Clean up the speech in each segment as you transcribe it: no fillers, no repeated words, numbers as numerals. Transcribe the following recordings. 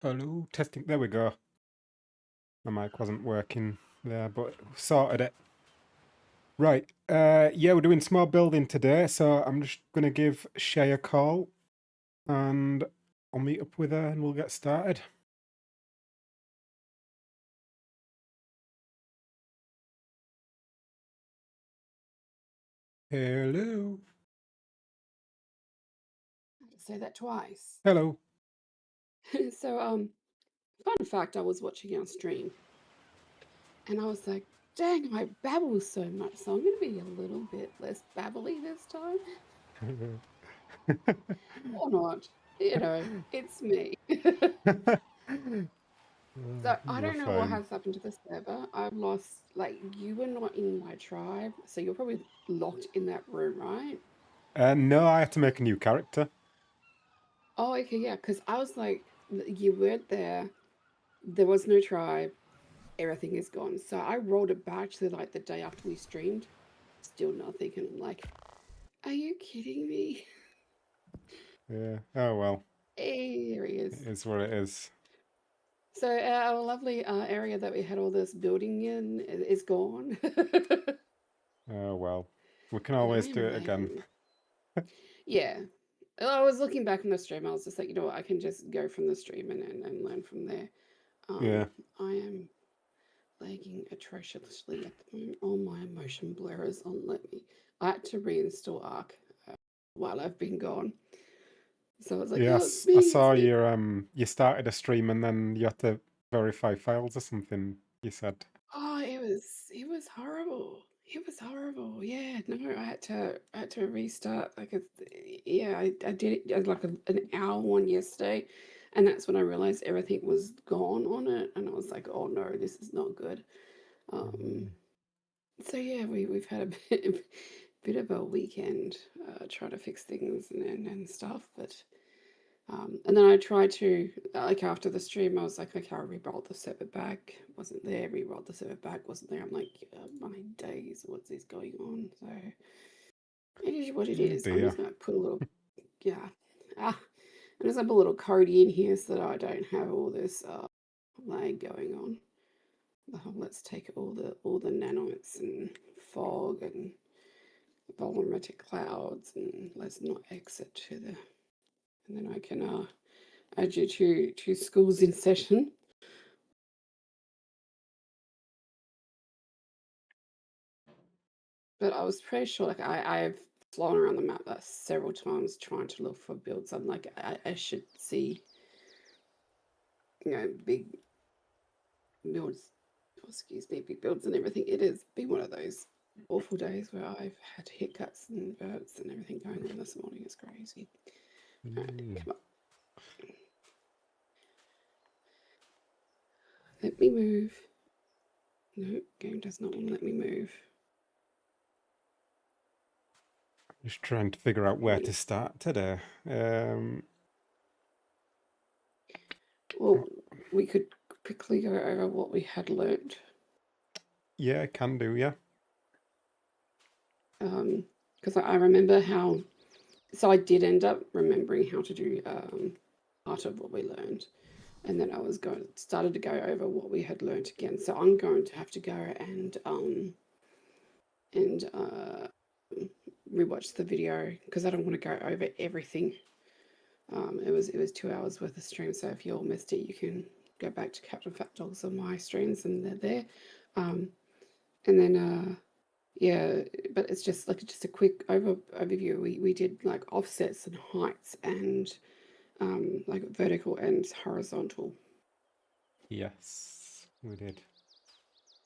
Hello, testing. There we go. My mic wasn't working there, but sorted it. Right. Yeah, we're doing small building today, so I'm just gonna give Shay a call, and I'll meet up with her, and we'll get started. Hello. Say that twice. Hello. So, fun fact, I was watching our stream and I was like, dang, I babble so much, so I'm going to be a little bit less babbly this time. Or not. It's me. So, I You're don't know what fine. has happened to the server. I've lost, like, you were not in my tribe, so you're probably locked in that room, right? No, I had to make a new character. Oh, okay, yeah, because I was like, you weren't there, there was no tribe, everything is gone. So I rolled it back to like the day after we streamed. Still nothing. And I'm like, are you kidding me? Yeah. Oh well. Hey, here he It is. is what it is. So our lovely area that we had all this building in is gone. Oh well. We can And I always do am it again. lagging. Yeah. I was looking back on the stream. I was just like, you know what? I can just go from the stream and learn from there. Yeah. I am lagging atrociously at the moment. All my motion blur is on. Let me. I had to reinstall Arc while I've been gone. So I was like, oh, it's Yes, I me, it's saw me. you started a stream and then you had to verify files or something, you said. Oh, it was horrible. It was horrible. Yeah, no, I had to restart. Yeah, I did it like an hour one yesterday, and that's when I realized everything was gone on it, and I was like, oh no, this is not good. Um, Mm. so yeah, we've had a bit of a weekend trying to fix things and stuff, but and then I tried to, like after the stream, I was like, okay, I re-rolled the server back. Wasn't there. Re-rolled the server back. Wasn't there. I'm like, my days, what's this going on? So it is what it Oh is. I'm dear. just going to put a little, yeah. Ah, I'm just going to put a little code in here so that I don't have all this lag going on. Let's take all the nanites and fog and volumetric clouds and let's not exit to the, and then I can add you to schools in session. But I was pretty sure, like I've flown around the map several times trying to look for builds. I'm like, I should see, big builds. Oh, excuse me, big builds and everything. It has been one of those awful days where I've had hiccups and burps and everything going on this morning. It's crazy. All right, Mm. come on. Let me move. No, game does not want to let me move. Just trying to figure out where to start today. Well, we could quickly go over what we had learned. Yeah, can do, yeah. Because I remember how, so I did end up remembering how to do part of what we learned, and then I was started to go over what we had learned again. So I'm going to have to go and rewatch the video because I don't want to go over everything. It was 2 hours worth of stream, so if you all missed it, you can go back to Captain Fat Dogs on my streams, and they're there. Um, and then yeah, but it's just a quick overview. We did like offsets and heights and like vertical and horizontal. Yes, we did.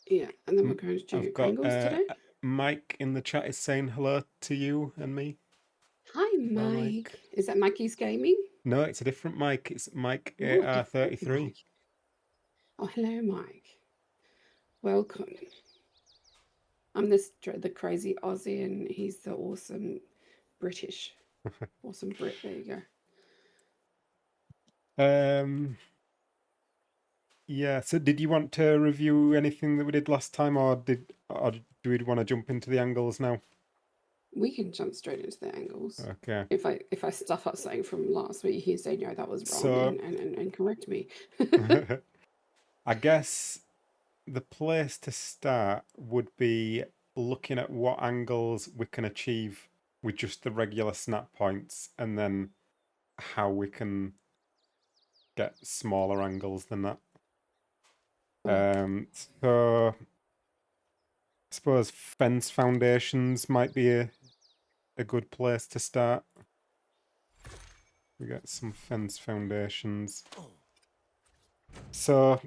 Yeah, and then we're going to I've do got angles today. Mike in the chat is saying hello to you and me. Hi, Hello, Mike. Mike. Is that Mikey's Gaming? No, it's a different Mike. It's Mike Oh, different AR33. Mike. Oh, hello, Mike. Welcome. I'm the crazy Aussie, and he's the awesome British. Awesome Brit. There you go. Yeah, so did you want to review anything that we did last time, or do we want to jump into the angles now? We can jump straight into the angles. Okay. If I stuff up something from last week, you say no, that was wrong, So and correct me. I guess the place to start would be looking at what angles we can achieve with just the regular snap points, and then how we can get smaller angles than that. Oh, So I suppose fence foundations might be a good place to start. We get some fence foundations. So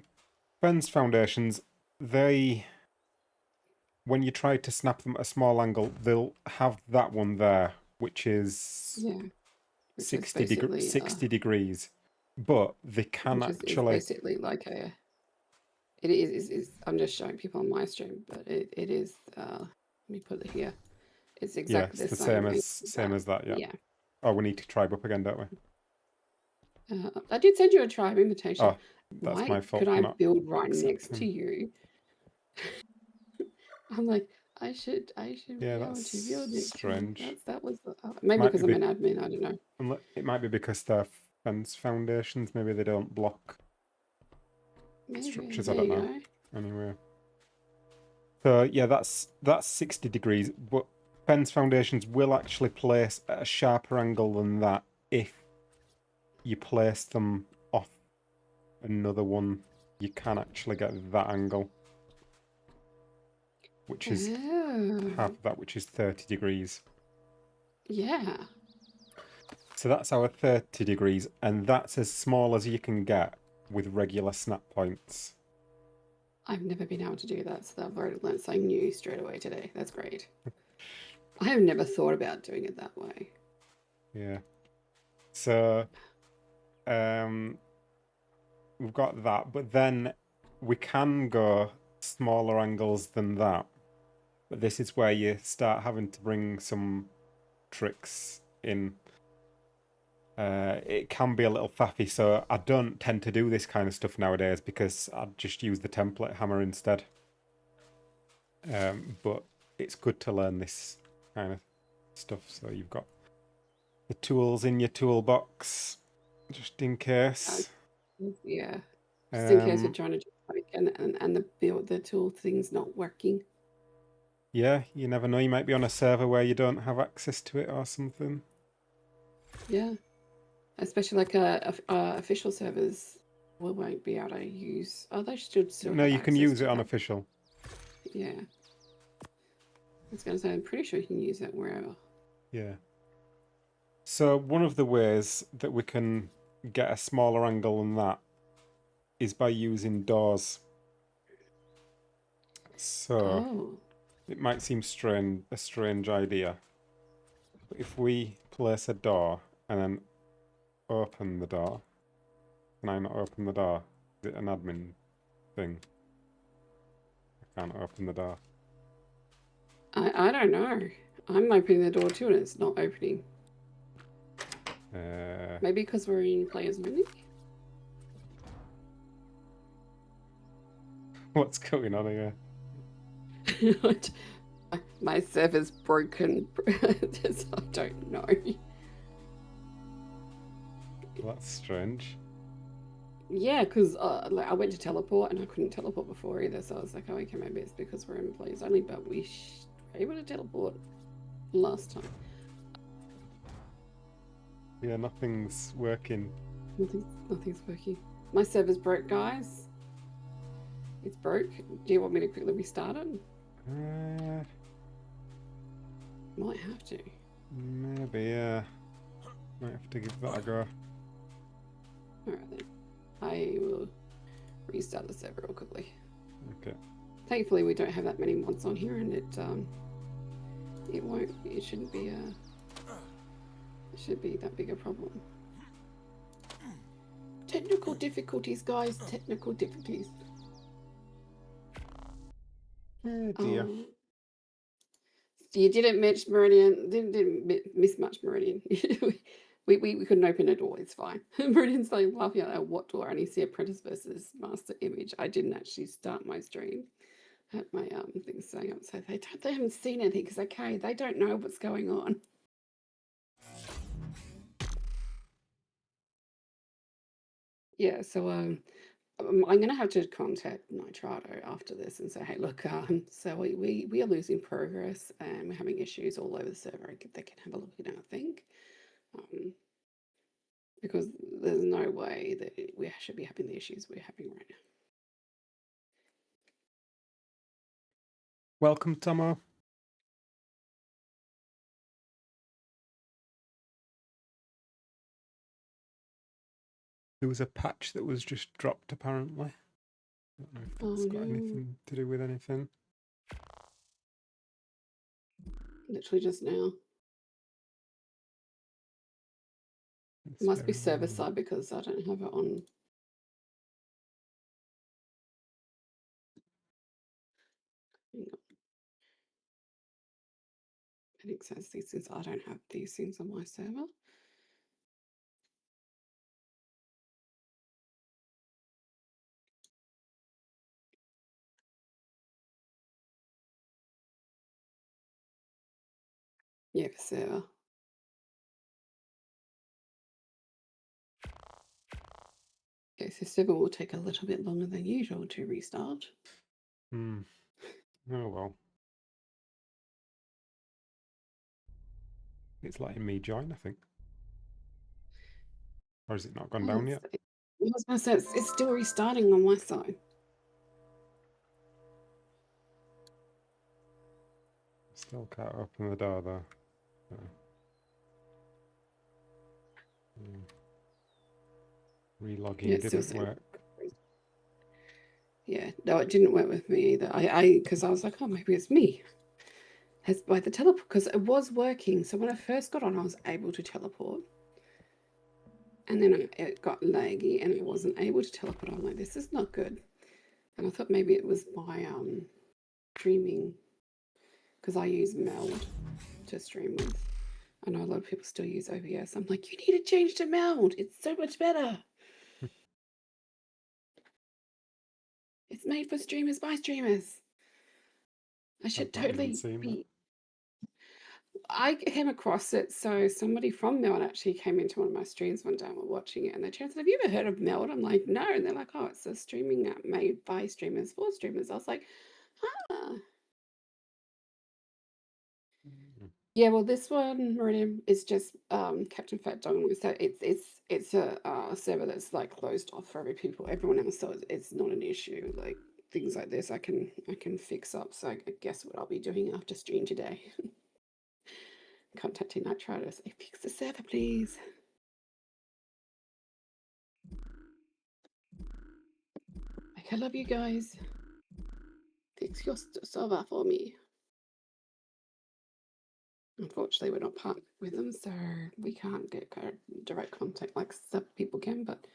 fence foundations, they, when you try to snap them at a small angle, they'll have that one there, which is yeah, which is 60 degrees. But they can is actually, basically like a. It is. I'm just showing people on my stream, but it is. Let me put it here. It's yeah, exactly it's the the same angle same as that, yeah. Yeah. Oh, we need to tribe up again, don't we? I did send you a tribe invitation. Oh, that's Why my fault could for I not build right next to accepting. you? I'm like, I should Yeah, be able that's to build next to you. strange. That was maybe Might because I'm be, an admin. I don't know. it might be because they're fence foundations. Maybe they don't block Maybe structures. I there don't you know. go. Anyway, so yeah, that's 60 degrees. But fence foundations will actually place at a sharper angle than that if you place them off another one. You can actually get that angle, which is half Oh, of that, which is 30 degrees. yeah. So that's our 30 degrees, and that's as small as you can get with regular snap points. I've never been able to do that, so I've already learned something new straight away today. That's great. I have never thought about doing it that way. Yeah. So we've got that, but then we can go smaller angles than that. But this is where you start having to bring some tricks in. It can be a little faffy, so I don't tend to do this kind of stuff nowadays because I just use the template hammer instead. But it's good to learn this kind of stuff, so you've got the tools in your toolbox just in case. Yeah. Just in case you're Um, trying to do something and the tool thing's not working. yeah, you never know. You might be on a server where you don't have access to it or something. Yeah. Especially like official servers we won't be able to use. Oh, they should still No, have you can access use to it on that. official. Yeah. I was going to say, I'm pretty sure you can use it wherever. Yeah. So one of the ways that we can get a smaller angle than that is by using doors. So Oh. it might seem a strange idea, but if we place a door and then open the door, can I not open the door? Is it an admin thing? I can't open the door. I don't know. I'm opening the door too and it's not opening. Maybe because we're in players only? What's going on here? My server's broken. I don't know. That's strange. Yeah, because like I went to teleport and I couldn't teleport before either, so I was like, oh, okay, maybe it's because we're in players only, but we were able to teleport last time. Yeah, nothing's working. Nothing's working. My server's broke, guys. It's broke. Do you want me to quickly restart it? Might have to. Maybe, yeah. Might have to give that a go. Alright then. I will restart the server real quickly. Okay. Thankfully we don't have that many mods on here and it shouldn't be that big a problem. Technical difficulties, guys. Technical difficulties. Oh dear. You didn't miss Meridian. Didn't miss much, Meridian. we couldn't open a door. It's fine. Meridian's like laughing at what door? I only see Apprentice versus Master Image. I didn't actually start my stream. had my thing saying up, so they haven't seen anything because okay, they don't know what's going on. Yeah, so I'm going to have to contact Nitrado after this and say, hey, look, so we are losing progress and we're having issues all over the server. They can have a look at our thing, because there's no way that we should be having the issues we're having right now. Welcome, Tomo. There was a patch that was just dropped, apparently. I don't know if that's got anything to do with anything. Literally just now. It must be server side because I don't have it on. Hang on. I think it says these things. I don't have these things on my server. Yeah, for server. Okay, so server will take a little bit longer than usual to restart. Oh well. It's letting me join, I think. Or has it not gone down yet? I was going to say it's still restarting on my side. Still can't open the door though. Relogging didn't work. Yeah, no, it didn't work with me either. Because I was like, oh, maybe it's me. Has by the teleport, because it was working. So when I first got on, I was able to teleport, and then it got laggy, and I wasn't able to teleport. I'm like, this is not good. And I thought maybe it was my streaming, because I use Meld to stream with. I know a lot of people still use OBS. I'm like, you need to change to Meld. It's so much better. It's made for streamers by streamers. I should totally be. I came across it. So somebody from Meld actually came into one of my streams one day and we're watching it, and they said, have you ever heard of Meld? I'm like, no. And they're like, oh, it's a streaming app made by streamers for streamers. I was like, ah. Yeah, well, this one, Meridian, is just Captain Fat Dog. So it's a server that's like closed off for everyone else. So it's not an issue. Like things like this, I can fix up. So I guess what I'll be doing after stream today, contacting Nitrado to say, fix the server, please. Like, I love you guys. Fix your server for me. Unfortunately, we're not partnered with them, so we can't get direct contact like some people can. But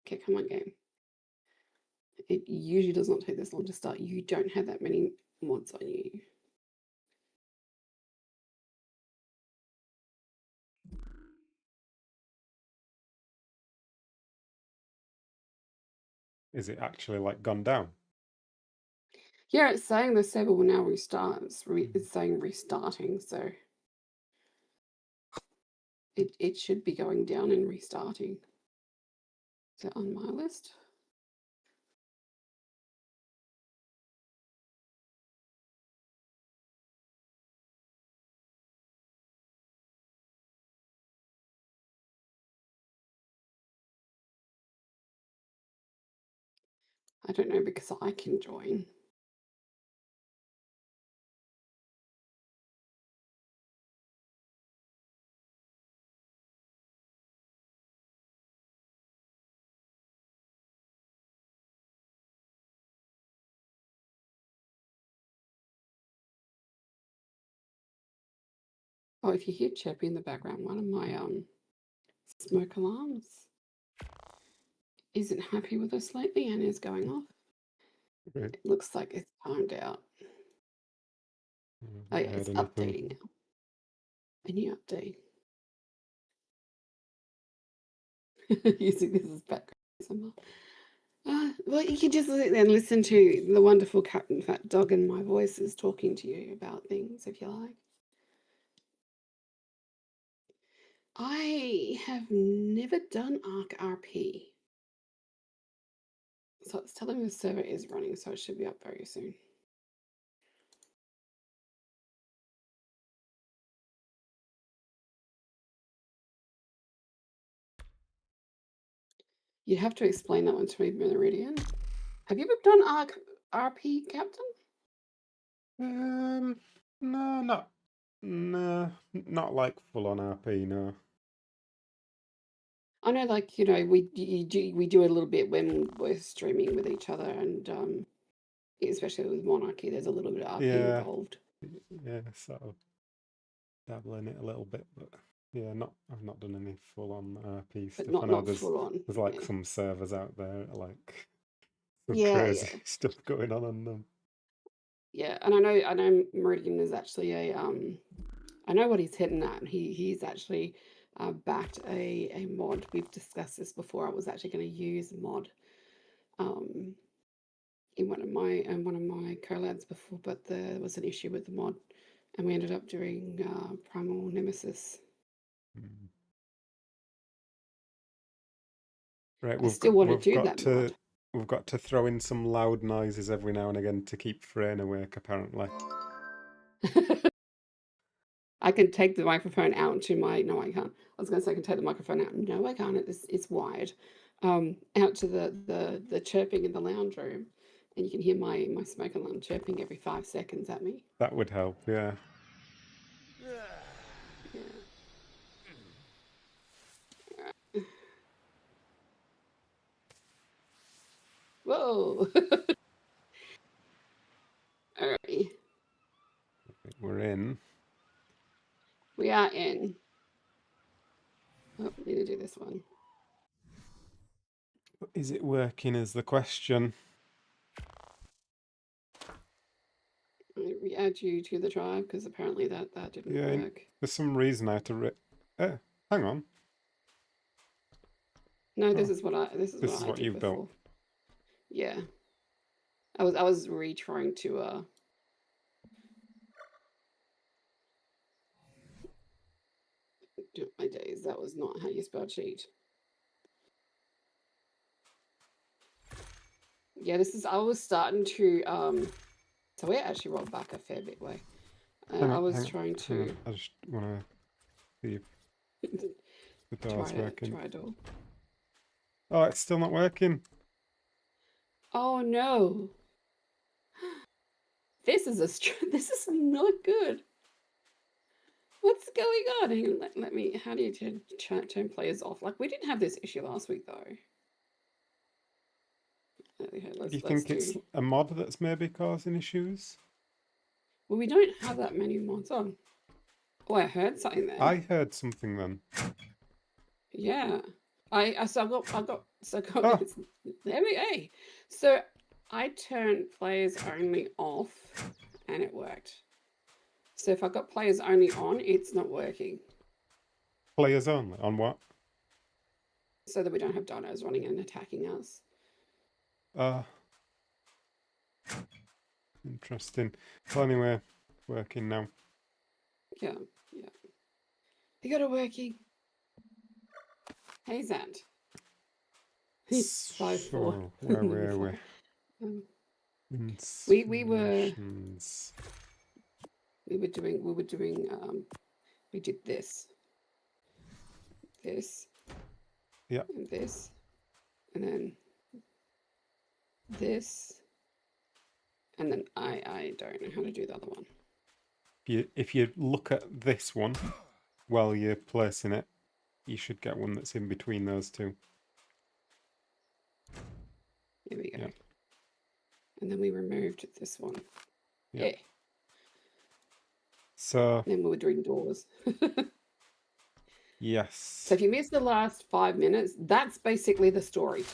okay, come on, game. It usually does not take this long to start. You don't have that many mods on you. Is it actually like gone down? Yeah, it's saying the server will now restart. It's saying restarting, so it should be going down and restarting. Is it on my list? I don't know because I can join. Oh, if you hear chirping in the background, one of my smoke alarms isn't happy with us lately and is going off. It looks like it's timed out. Oh yeah, it's updating now. A new update. Using this as background somehow. Well, you can just then listen to the wonderful Captain Fat Dog and my voices talking to you about things if you like. I have never done Arc RP. So it's telling me the server is running, so it should be up very soon. You'd have to explain that one to me, Meridian. Have you ever done Arc RP, Captain? No, not like full on RP. No. I know, like, we do a little bit when we're streaming with each other, and especially with Monarchy, there's a little bit of RP Yeah, involved. yeah, sort of dabble in it a little bit, but yeah, I've not done any full on RP But stuff. I know not full on. there's like Yeah. some servers out there like some Yeah, crazy yeah. stuff going on them. Yeah, and I know Meridian is actually I know what he's hitting at. He's actually backed a mod. We've discussed this before. I was actually going to use a mod um, in one of my collabs before, but there was an issue with the mod, and we ended up doing Primal Nemesis. Mm. Right, I still want to we've do got that mod. to throw in some loud noises every now and again to keep Frayne awake. Apparently, I can take the microphone out to my. No, I can't. I was going to say I can take the microphone out. No, I can't. It's wired. Out to the chirping in the lounge room, and you can hear my smoke alarm chirping every 5 seconds at me. that would help. Yeah. Yeah. Whoa. Alrighty. We're in. We are in. Oh, need to do this one. Is it working? Is the question. Re-add you to the tribe because apparently that didn't Yeah, work. for some reason I had to. Hang on. No, Oh, this is what I what did you've built. before. Yeah. I was retrying to do my days. That was not how you spell cheat. Yeah, I was starting to so we actually rolled back a fair bit way. I was trying hang on. to I just want to see if the door's working. try a door. Oh, it's still not working. Oh no. This is this is not good. What's going on? Hang on, let me. How do you turn players off? Like we didn't have this issue last week though. Okay, Do you think it's a mod that's maybe causing issues? Well, we don't have that many mods on. Oh, I heard something then. I heard something then. Yeah. I got Oh. there we go. So I turned players only off and it worked. So if I got players only on, it's not working. Players only? On what? So that we don't have dinos running and attacking us. Interesting. Well, anyway, working now. Yeah, yeah. You got it working. Hey, Zant. He's 5'4". So, where were we? We were Installations. we did this. Yeah. And this. And then this. And then I don't know how to do the other one. If you look at this one while you're placing it, you should get one that's in between those two. Here we go. Yeah. And then we removed this one. Yeah. So. And then we were doing doors. Yes. So if you missed the last 5 minutes, that's basically the story.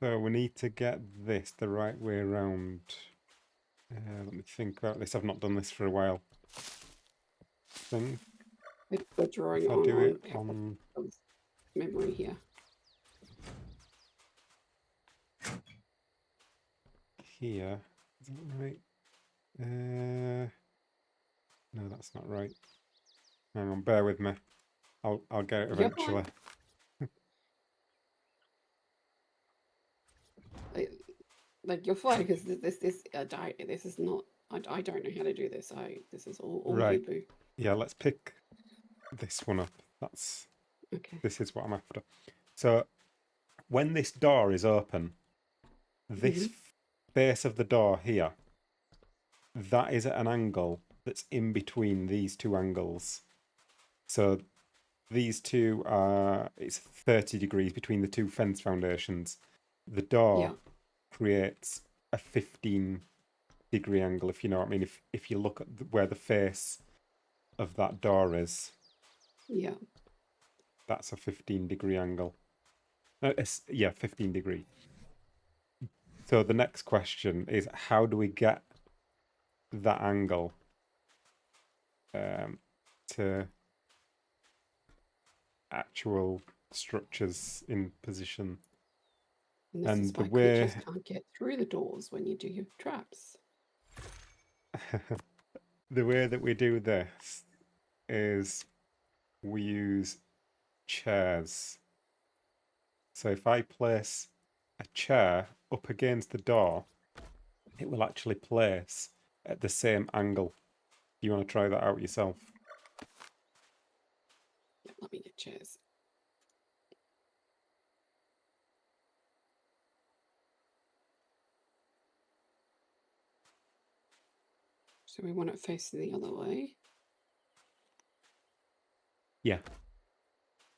So we need to get this the right way around. Let me think about this. I've not done this for a while. We're drawing if I do it on memory here. Here, is that right? No, that's not right. Hang on, bear with me. I'll get it You're fine. eventually. Like you're fine because this is not. I don't know how to do this. This is all you, Right. boo. Yeah, let's pick this one up. Okay. This is what I'm after. So when this door is open, this Mhm. face of the door here, that is at an angle that's in between these two angles. So these two are, it's 30 degrees between the two fence foundations. The door Yeah. creates a 15-degree angle, if you know what I mean. If you look at where the face of that door is, Yeah. that's a 15-degree angle. Yeah, 15 degree. So the next question is, how do we get that angle to actual structures in position? And this is And the why way creatures can't get through the doors when you do your traps. the way that we do this is we use chairs. So if I place a chair up against the door, it will actually place at the same angle. You want to try that out yourself? Yeah, let me get chairs. So we want it facing the other way. Yeah. That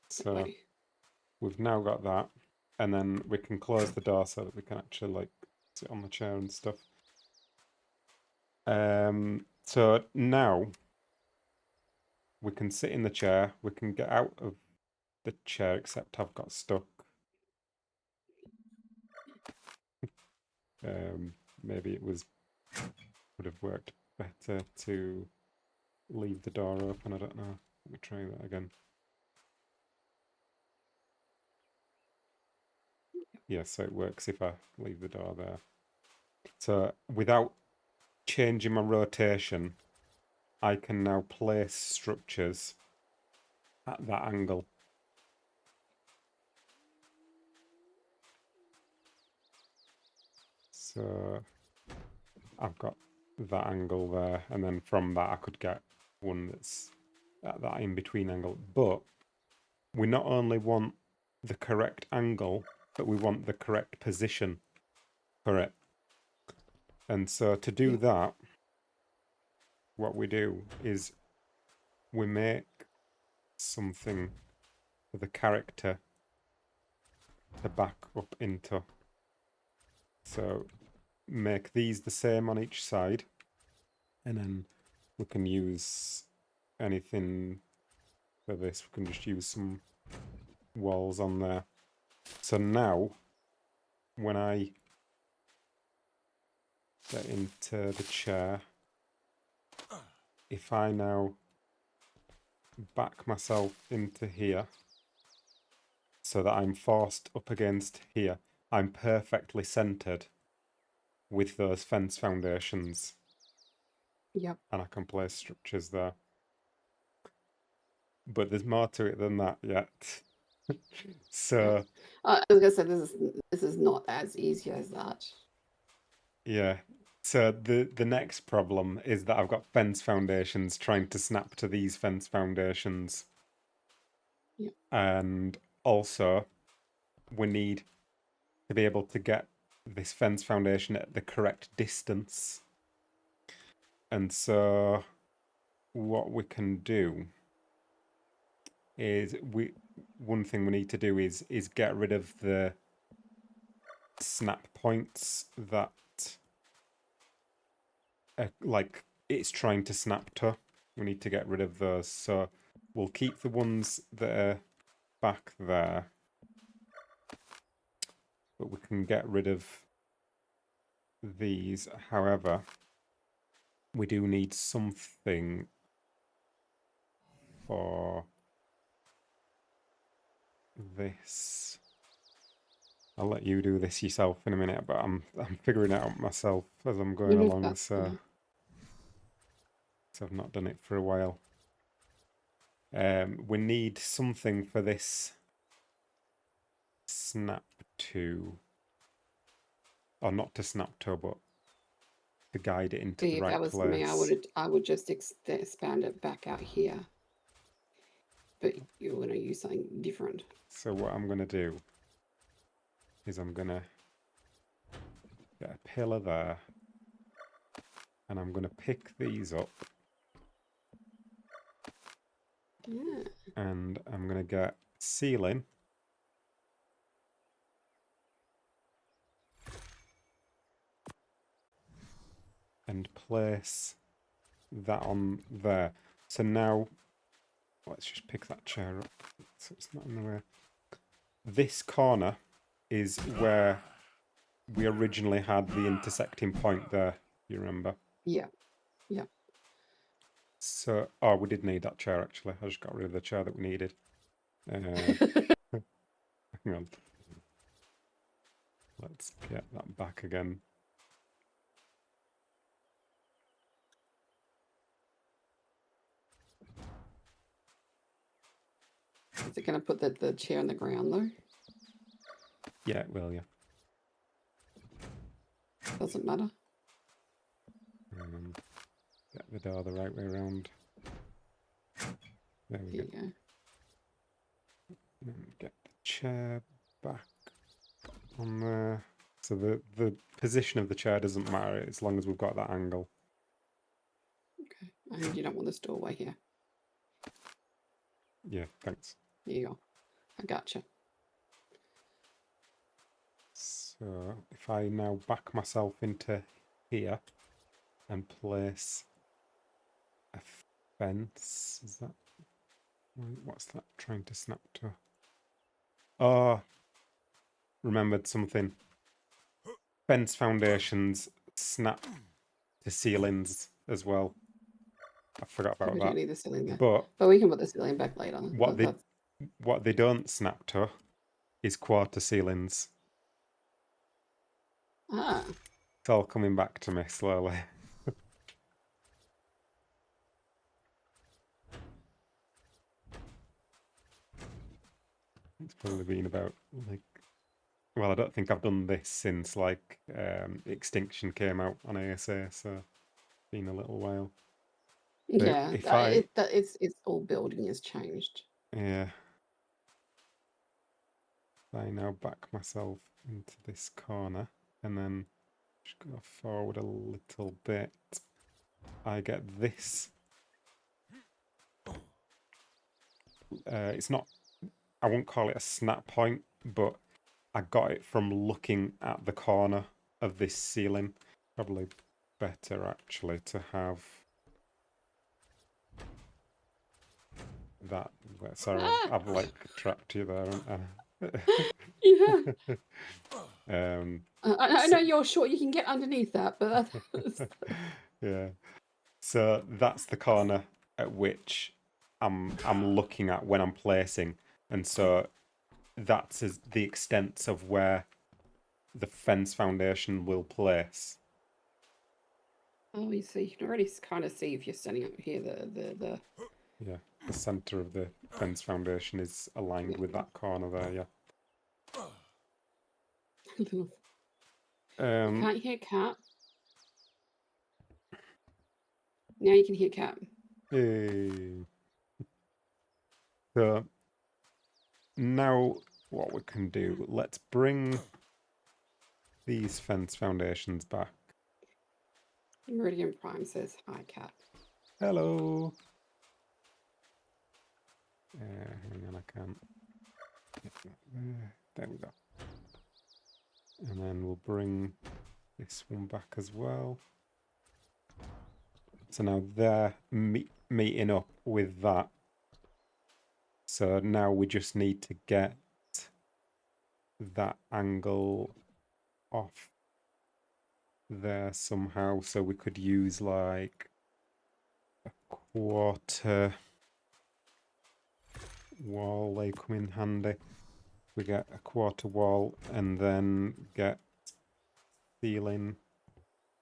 So way. we've now got that, and then we can close the door so that we can actually like sit on the chair and stuff. So now we can sit in the chair, we can get out of the chair, except I've got stuck. Maybe it would have worked better to leave the door open. I don't know. Let me try that again. Yeah, so it works if I leave the door there. So without changing my rotation, I can now place structures at that angle. So I've got that angle there, and then from that I could get one that's at that in-between angle. But we not only want the correct angle, but we want the correct position for it. And so to do Yeah. that, what we do is we make something for the character to back up into. So make these the same on each side, and then we can use anything for this. We can just use some walls on there. So now, when I get into the chair, if I now back myself into here so that I'm forced up against here, I'm perfectly centered with those fence foundations, Yep. and I can place structures there. But there's more to it than that yet. So I was gonna say this is not as easy as that. yeah. So the next problem is that I've got fence foundations trying to snap to these fence foundations. Yep. And also we need to be able to get this fence foundation at the correct distance. And so what we can do is one thing we need to do is get rid of the snap points that like it's trying to snap to. We need to get rid of those. So we'll keep the ones that are back there, but we can get rid of these. However, we do need something for this. I'll let you do this yourself in a minute, but I'm figuring it out myself as I'm going No, along, that's so fine. I've not done it for a while. We need something for this snap to, or not to snap to, but to guide it into See, the if right that was me, place. I would just expand it back out here. But you're going to use something different. So what I'm going to do is I'm going to get a pillar there, and I'm going to pick these up, Yeah. and I'm going to get ceiling. And place that on there. So now, let's just pick that chair up so it's not in the way. This corner is where we originally had the intersecting point there, you remember? Yeah. Yeah. So, oh, we did need that chair actually. I just got rid of the chair that we needed. Hang on. Let's get that back again. Is it going to put the chair on the ground though? Yeah, it will, yeah. Doesn't matter. Get the door the right way around. There we There go. you go. And get the chair back on there. So the position of the chair doesn't matter as long as we've got that angle. Okay. And you don't want this doorway here. Yeah, thanks. There you go. I gotcha. So if I now back myself into here and place a fence, is that, what's that trying to snap to? Oh, remembered something. Fence foundations snap to ceilings as well. I forgot So about we that. don't need the ceiling there. But But we can put the ceiling back later. what they don't snap to is quarter ceilings. Ah. It's all coming back to me slowly. It's probably been about like, well, I don't think I've done this since like Extinction came out on ASA, so it's been a little while. But Yeah. if I, It's all building has changed. yeah, if I now back myself into this corner and then just go forward a little bit, I get this. It's not, I won't call it a snap point, but I got it from looking at the corner of this ceiling. Probably better actually to have that. Sorry, I've like trapped you there, haven't Yeah. I? I know you're short. You can get underneath that, but Yeah. So that's the corner at which I'm looking at when I'm placing, and so that's the extent of where the fence foundation will place. oh, you see, you can already kind of see if you're standing up here. The Yeah, the center of the fence foundation is aligned with that corner there. Yeah. you can't hear Cat. Now you can hear Cat. Hey. So now what we can do, let's bring these fence foundations back. Meridian Prime says hi, Cat. Hello. Hang on, I can't get that there. There we go. And then we'll bring this one back as well. So now they're meeting up with that. So now we just need to get that angle off there somehow. So we could use like a quarter wall. They come in handy. We get a quarter wall and then get ceiling.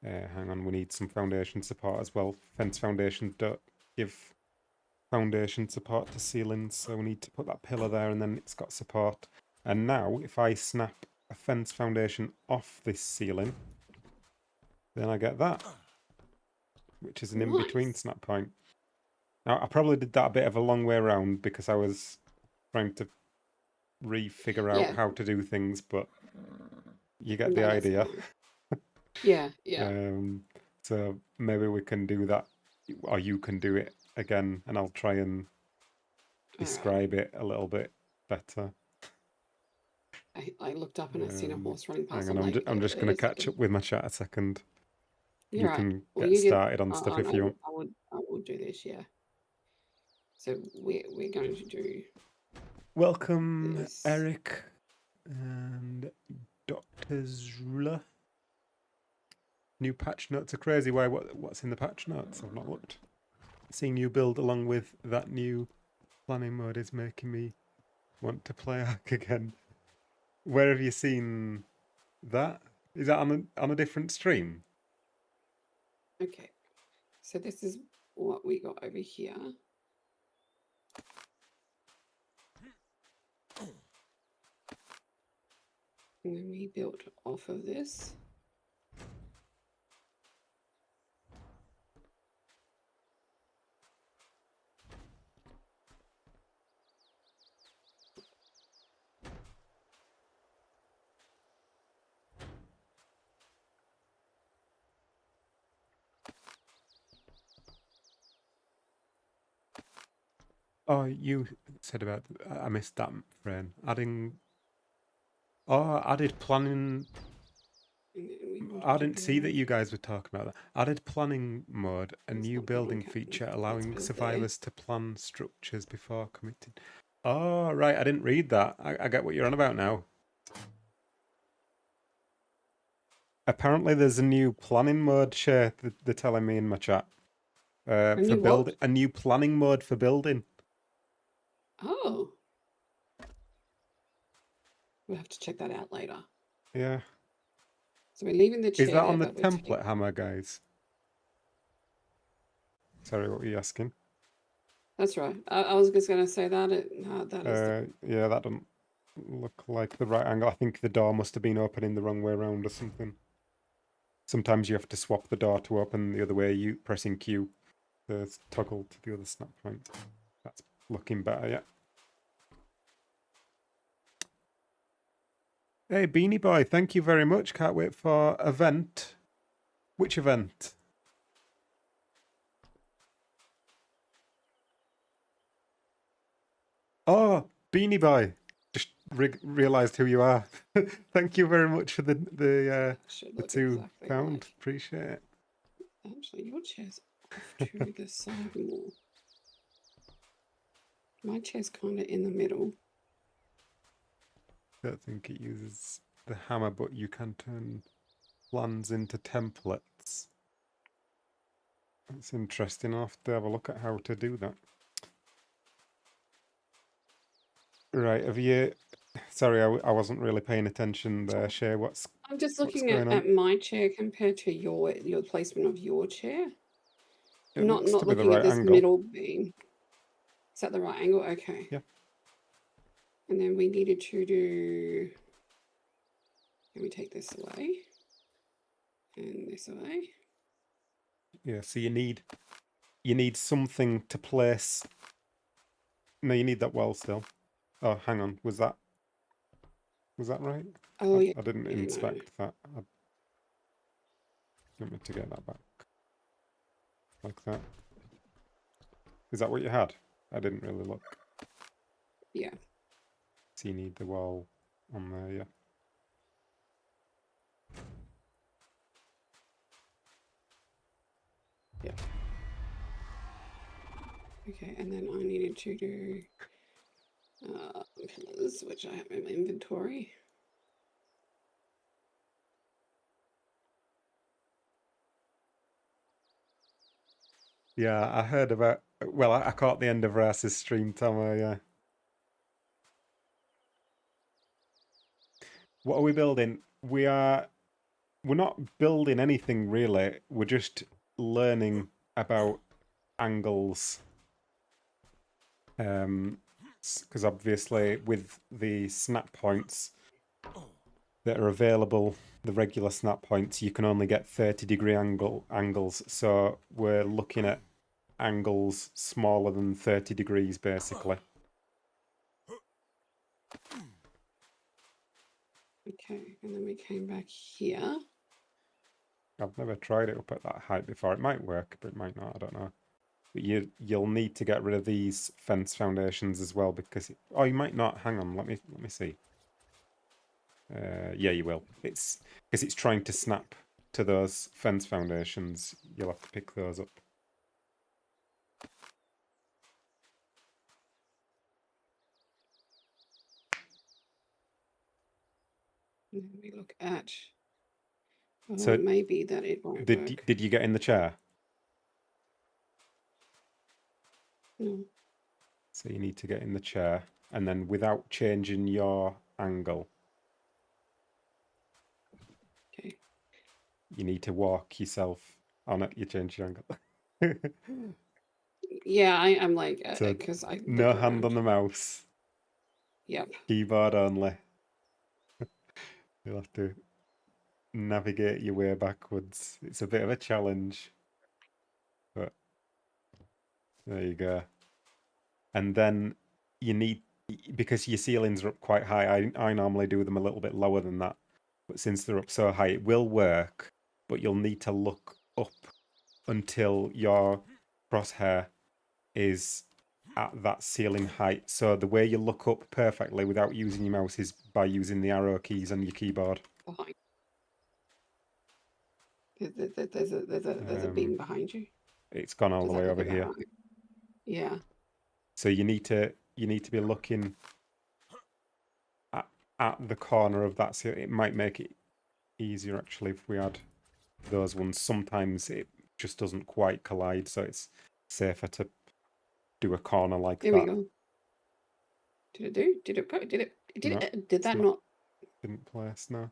Hang on, we need some foundation support as well. Fence foundation don't give foundation support to ceilings, so we need to put that pillar there and then it's got support. And now, if I snap a fence foundation off this ceiling, then I get that, which is an in-between Nice. snap point. Now, I probably did that a bit of a long way around because I was trying to re-figure out Yeah. how to do things, but you get the No, that's idea. fine. Yeah, yeah. So maybe we can do that, or you can do it again, and I'll try and All right. describe it a little bit better. I looked up and I seen a horse running past. Hang on, I'm just going to "Wait a catch second." up with my chat a second. You're You right. can Well, get you get. started on stuff if you want. I will do this. Yeah. So we're going to do Welcome, this. Eric and Dr. Zrula. New patch notes are crazy. Why? What's in the patch notes? I've not looked. Seeing you build along with that new planning mode is making me want to play Ark again. Where have you seen that? Is that on a different stream? Okay. So this is what we got over here. And then we built off of this. Oh, you said about I missed that, Fran. Adding. Oh, added planning. And then we wanted I to didn't see that build. you guys were talking about that. Added planning mode, a It's new not that one, building Captain. feature Let's allowing build survivors to plan structures before committing. Oh, right. I didn't read that. I get what you're on about now. Apparently, there's a new planning mode, share. They're telling me in my chat. A For new building, what? a new planning mode for building. Oh. We'll have to check that out later. Yeah. So we're leaving the chair Is that there, on the but we're taking. template hammer, guys? Sorry, what were you asking? That's right. I was just going to say that that is the. Yeah, that doesn't look like the right angle. I think the door must have been opening the wrong way around or something. Sometimes you have to swap the door to open the other way, you pressing Q to toggle to the other snap point. That's looking better, yeah. Hey, Beanie Boy, thank you very much. Can't wait for event. Which event? Oh, Beanie Boy. Just realised who you are. Thank you very much for the Should the look £2. exactly like. Appreciate it. Actually, your chair's off to the side more. My chair's kind of in the middle. Don't think it uses the hammer, but you can turn plans into templates. That's interesting. I'll have to have a look at how to do that. Right, have you... Sorry, I wasn't really paying attention there, Shay. I'm just what's looking going on? at my chair compared to your placement of your chair. It Not looks to be the looking at right this angle. middle beam. Is that the right angle? Okay. Yeah. And then we needed to do. Can we take this away? And this away. Yeah, so you need something to place. No, you need that well still. Oh, hang on. Was that right? Oh, yeah. I didn't Yeah, no. inspect that. I want me to get that back. Like that. Is that what you had? I didn't really look. Yeah. So you need the wall on there, yeah. Yeah. Okay, and then I needed to do pillars, which I have in my inventory. Yeah, I heard about... Well, I caught the end of Ras's stream, Tomo, yeah. What are we building? We're not building anything really. We're just learning about angles. Because obviously with the snap points that are available, the regular snap points, you can only get 30-degree angles. So we're looking at angles smaller than 30 degrees, basically. Okay, and then we came back here. I've never tried it up at that height before. It might work, but it might not. I don't know. But you'll need to get rid of these fence foundations as well because oh, you might not. Hang on, let me see. Yeah, you will. It's because it's trying to snap to those fence foundations. You'll have to pick those up. And then we look at. Well, So it may be that it won't work. Did you get in the chair? No. So you need to get in the chair, and then without changing your angle, Okay. you need to walk yourself on it. You change your angle. Yeah, I'm like, So because I no look hand on around. the mouse. Yep. Keyboard only. You'll have to navigate your way backwards. It's a bit of a challenge, but there you go. And then you need, because your ceilings are up quite high, I normally do them a little bit lower than that. But since they're up so high, it will work, but you'll need to look up until your crosshair is at that ceiling height. So the way you look up perfectly without using your mouse is by using the arrow keys on your keyboard. Behind. There's a beam behind you. It's gone all Does the that way look over about here. right? Yeah. So you need to be looking at the corner of that. So it might make it easier actually if we had those ones. Sometimes it just doesn't quite collide, so it's safer to do a corner like There that. we go. Did it do? Did it go? Did it? Did No, it? Did that not, not? didn't place, no.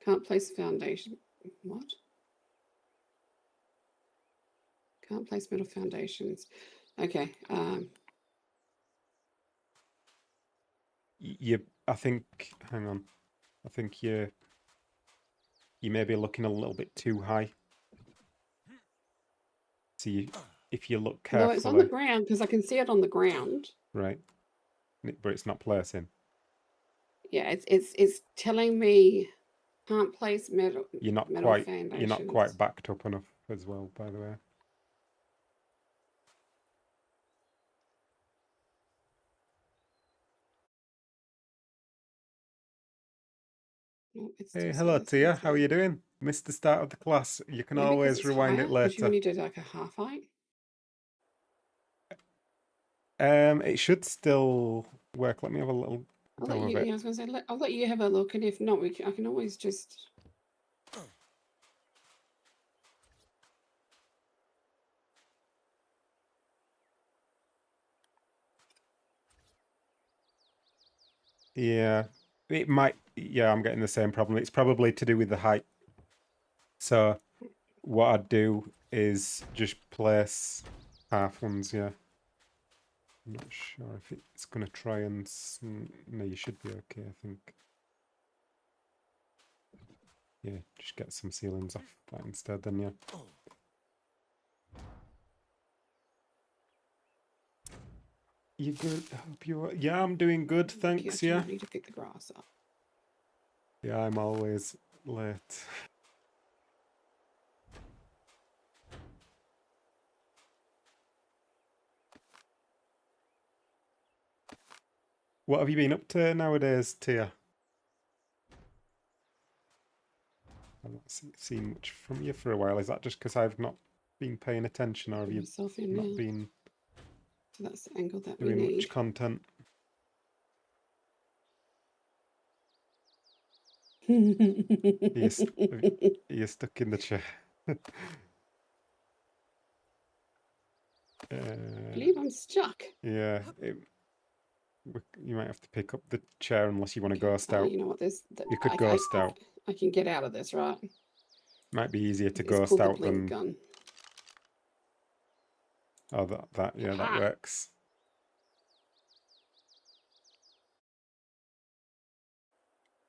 Can't place foundation. What? Can't place metal foundations. Okay. I think, hang on. I think you may be looking a little bit too high. So if you look carefully. No, it's on the ground because I can see it on the ground. Right. But it's not placing. Yeah, it's telling me can't place metal. You're not foundations. quite backed up enough as well, by the way. No, it's Hey, still hello says Tia, it's how are you doing? Missed the start of the class. You can maybe because always it's rewind higher, it because you later. only did like a half height. It should still work. Let me have a little I'll go let of you. it. Yeah, I was gonna say I'll let you have a look, and if not, I can always just. Yeah, it might. Yeah, I'm getting the same problem. It's probably to do with the height. So what I'd do is just place half ones. Yeah, I'm not sure if it's gonna try and. No, you should be okay. I think. Yeah, just get some ceilings off that instead. Then yeah. You good? I hope you are. Yeah, I'm doing good. Thanks. You Yeah. might need to pick the grass up. Yeah, I'm always late. What have you been up to nowadays, Tia? I've not seen much from you for a while. Is that just because I've not been paying attention, or have Put you myself in not now. been So that's the angle that we doing need. much content? You're stuck in the chair. I believe I'm stuck. Yeah, You might have to pick up the chair unless you want to Okay. ghost out. You know what? You could ghost out. I can get out of this, right? Might be easier to It's ghost called the out blink than. gun. Oh, yeah, that Aha! works.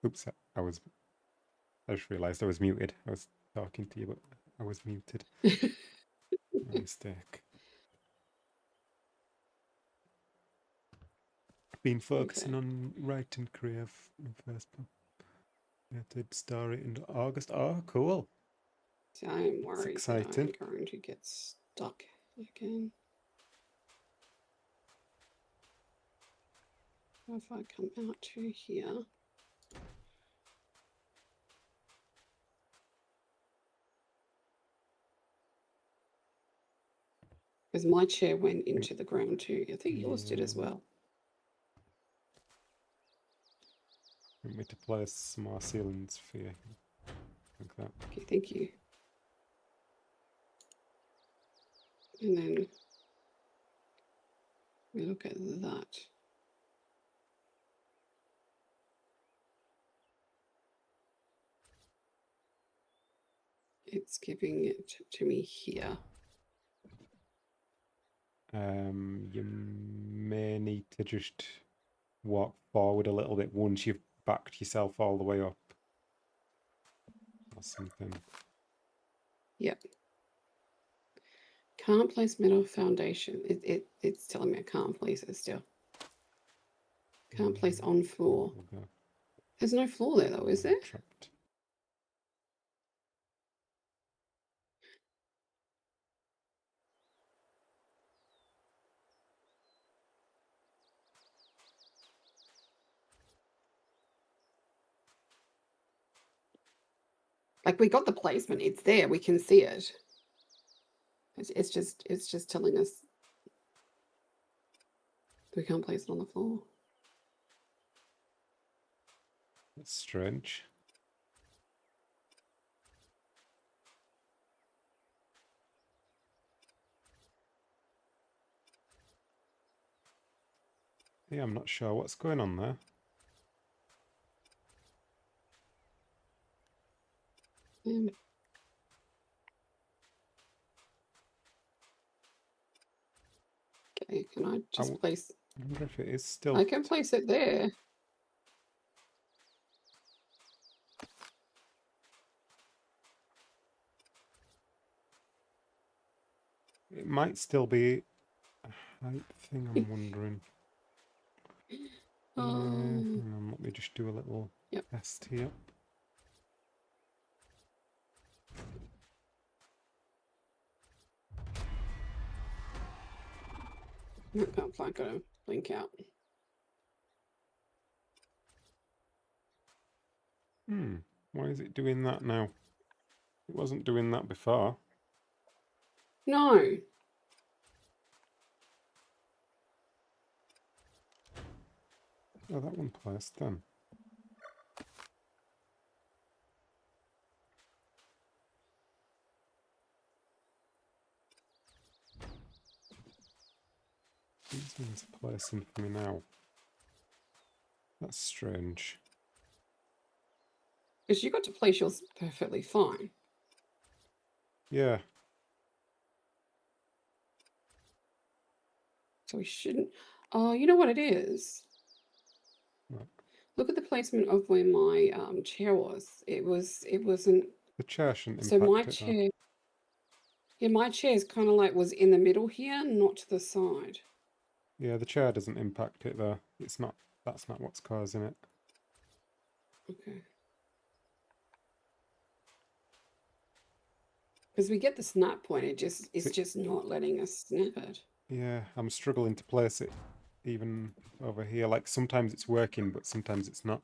Oops, I just realised I was muted. I was talking to you, but I was muted. My mistake. Been focusing on writing career in first story in August. Oh, cool. So I am worried that I'm exciting. going to get stuck again. If I come out to here. Because my chair went into the ground too. I think yours did as well. Want me to place some more ceilings for you? Like that. Okay, thank you. And then we look at that. It's giving it to me here. You may need to just walk forward a little bit once you've backed yourself all the way up. Or something. Yep. Can't place metal foundation. It's telling me I can't place it still. Can't place on floor. There's no floor there though, is there? Trapped. Like we got the placement, it's there, we can see it. It's just telling us we can't place it on the floor. That's strange. Yeah, I'm not sure what's going on there. Okay, can I just place? I wonder if it is still. I can place it there. It might still be a height thing, I'm wondering. Hang on, let me just do a little test here. I can't find, gotta blink out. Why is it doing that now? It wasn't doing that before. No. Oh, that one placed then. These ones are placing for me now. That's strange. Because you got to place yours perfectly fine. Yeah. So we shouldn't. Oh, you know what it is? What? Look at the placement of where my chair was. It wasn't. The chair shouldn't So impact my it, chair. though. Yeah, my chair is kind of like was in the middle here, not to the side. Yeah, the chair doesn't impact it, though. It's not. That's not what's causing it. Okay. Because we get the snap point, it's just not letting us snap it. Yeah, I'm struggling to place it even over here. Like, sometimes it's working, but sometimes it's not.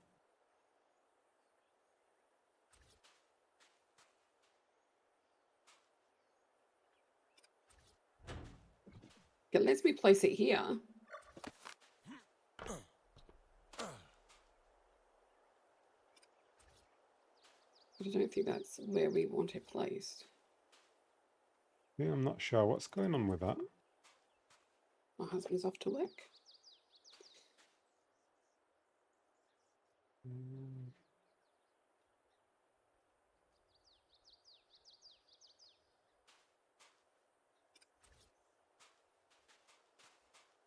It lets me place it here. But I don't think that's where we want it placed. Yeah, I'm not sure what's going on with that. My husband's off to work. Mm.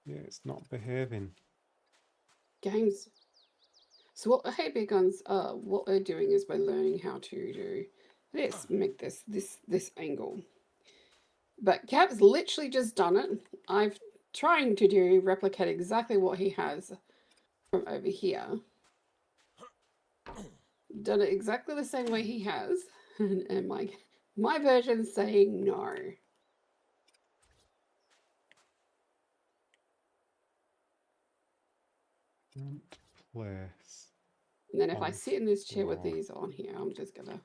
Yeah, it's not behaving. Games. So what? Hey, big guns. What we're doing is we're learning how to do. Let's make this angle. But Cap's literally just done it. I've trying to replicate exactly what he has from over here. Done it exactly the same way he has, and my version's saying no. Don't place And then if I on sit in this chair with floor. these on here, I'm just gonna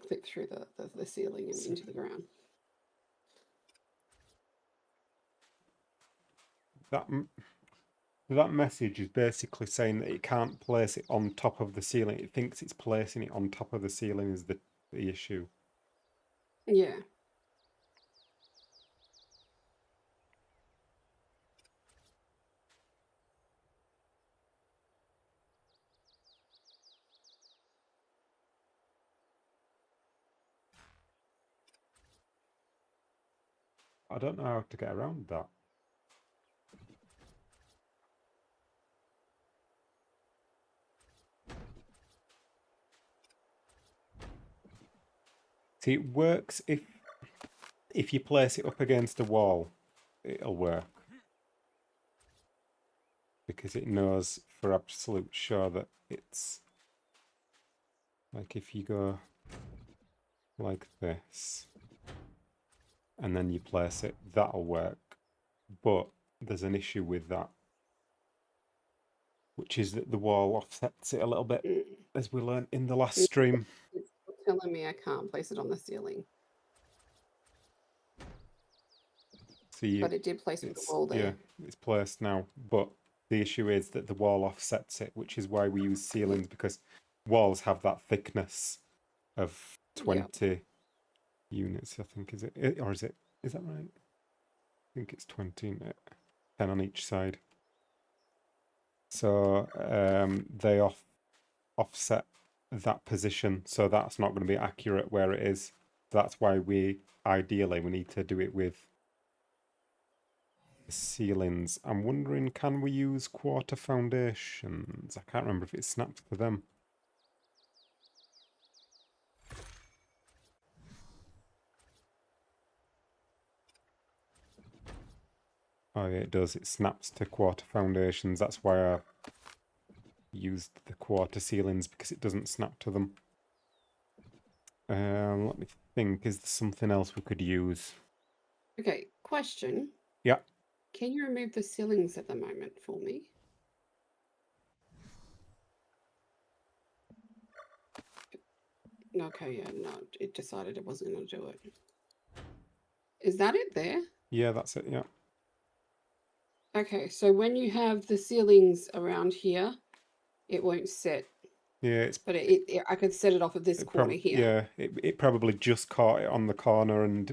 clip through the ceiling and So into the ground. that message is basically saying that it can't place it on top of the ceiling. It thinks it's placing it on top of the ceiling is the issue. Yeah. I don't know how to get around that. See, it works if you place it up against a wall, it'll work. Because it knows for absolute sure that it's like if you go like this and then you place it, that'll work. But there's an issue with that, which is that the wall offsets it a little bit, Mm. as we learned in the last stream. It's telling me I can't place it on the ceiling, So you, but it did place it on the it's wall there. yeah, it's placed now. But the issue is that the wall offsets it, which is why we use ceilings, because walls have that thickness of 20 units, I think, is it? Or is that right? I think it's 20, 10 on each side. So they offset that position, so that's not going to be accurate where it is. That's why ideally we need to do it with the ceilings. I'm wondering, can we use quarter foundations? I can't remember if it snaps to them. Oh yeah, it does. It snaps to quarter foundations. That's why I used the quarter ceilings, because it doesn't snap to them. Let me think. Is there something else we could use? Okay, question. Yeah. Can you remove the ceilings at the moment for me? Okay, yeah, no, it decided it wasn't going to do it. Is that it there? Yeah, that's it. Yeah. Okay, so when you have the ceilings around here, it won't set. Yeah, it's But I could set it off of this corner here. yeah, it probably just caught it on the corner, and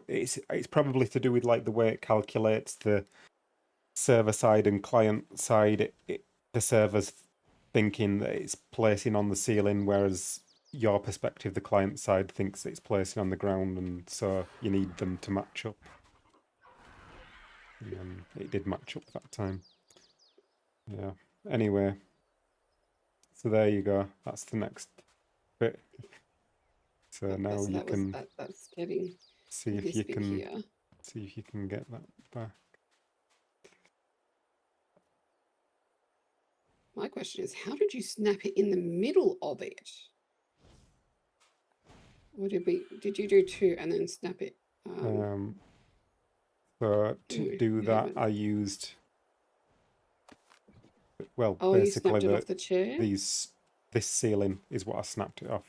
it's probably to do with like the way it calculates the server side and client side. The server's thinking that it's placing on the ceiling, whereas your perspective, the client side, thinks that it's placing on the ground, and so you need them to match up. And it did match up that time. Yeah. Anyway, so there you go. That's the next bit. So Okay, now so you can that's getting see if this you bit can here. see if you can get that back. My question is, how did you snap it in the middle of it? Or did you do two and then snap it? So to No, do you that, haven't. I used, well, Oh, you basically snapped it off the chair? this ceiling is what I snapped it off.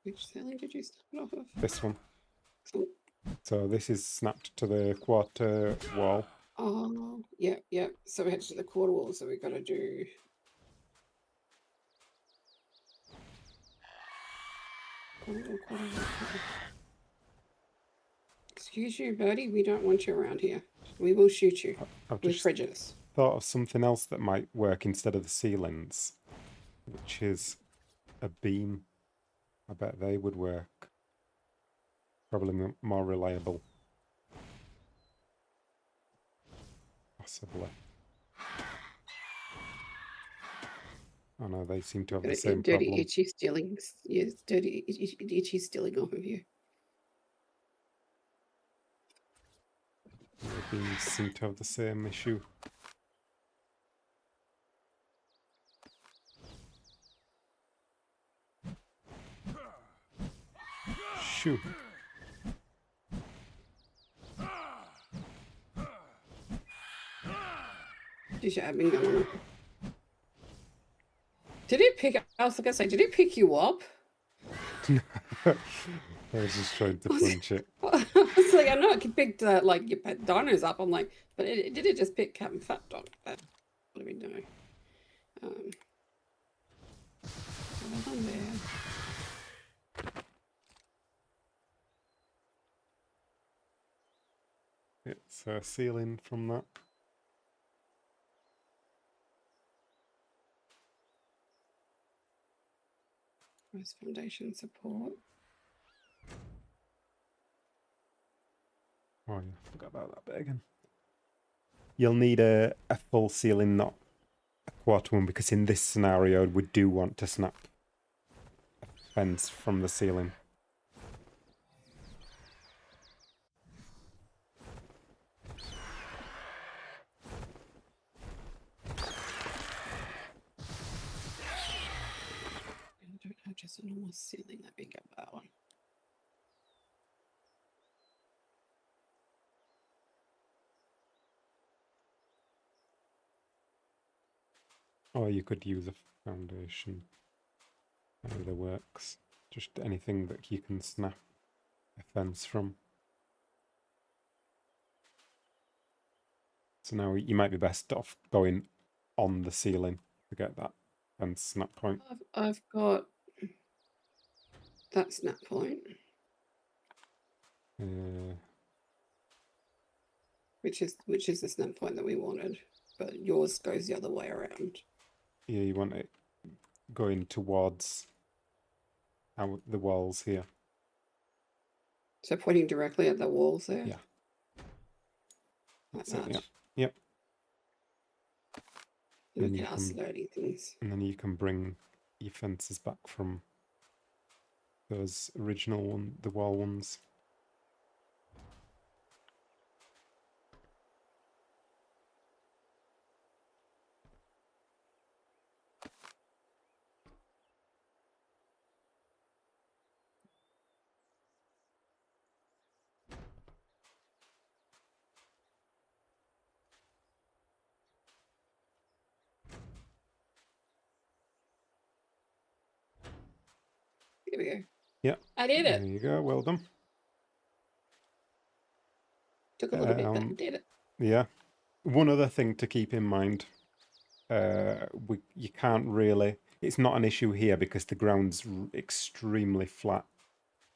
Which ceiling did you snap it off of? This one. Oh, So this is snapped to the quarter wall. oh, yeah, yeah. So we had to do the quarter wall, so we got to do. Quarter wall, quarter wall, quarter wall. Excuse you, Birdie. We don't want you around here. We will shoot you I've with just prejudice. thought of something else that might work instead of the ceilings, which is a beam. I bet they would work. Probably more reliable. Possibly. Oh no, they seem to have the same Dirty problem. Itchy stealing. Yes, Dirty Itchy stealing off of you. The beams seem to have the same issue. Shoo. Did you have been going on? Did it pick? I was gonna say, did it pick you up? I was just trying to punch it. I was like, I know it could pick like your pet dinos up. I'm like, but did it just pick Captain Fat Dog? What do we know? Hold on there. It's a ceiling from that. Most foundation support. Oh yeah, forgot about that bit again. You'll need a full ceiling, not a quarter one, because in this scenario we do want to snap a fence from the ceiling. I don't have just a normal ceiling. Let me get that one. Or you could use a foundation. Either works. Just anything that you can snap a fence from. So now you might be best off going on the ceiling to get that fence snap point. I've got that snap point, which is the snap point that we wanted, but yours goes the other way around. Yeah, you want it going towards out the walls here. So pointing directly at the walls there. Yeah. Like That's it, that. yeah. Yep. Look at us learning things. And then you can bring your fences back from those original the wall ones. Here we go. Yeah. I did it. There you go. Well done. Took a little bit, but I did it. Yeah. One other thing to keep in mind, you can't really. It's not an issue here because the ground's extremely flat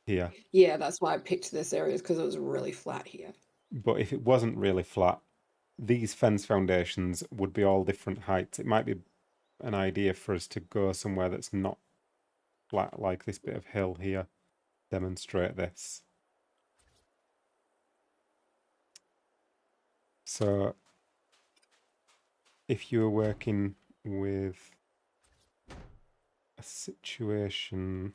here. Yeah, that's why I picked this area, because it was really flat here. But if it wasn't really flat, these fence foundations would be all different heights. It might be an idea for us to go somewhere that's not flat, like this bit of hill here. Demonstrate this. So if you were working with a situation,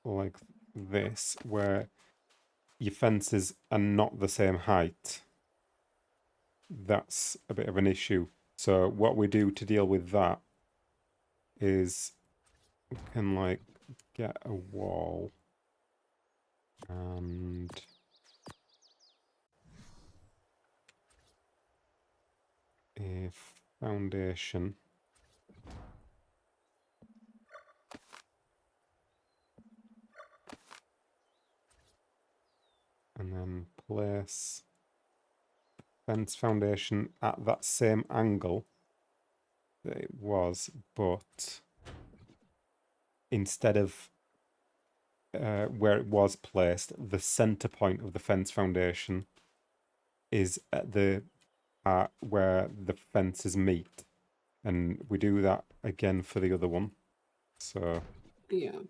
like this, where your fences are not the same height, that's a bit of an issue. So what we do to deal with that is we can like get a wall and a foundation. And then place fence foundation at that same angle that it was, but instead of where it was placed, the center point of the fence foundation is at the part where the fences meet, and we do that again for the other one. So Yeah.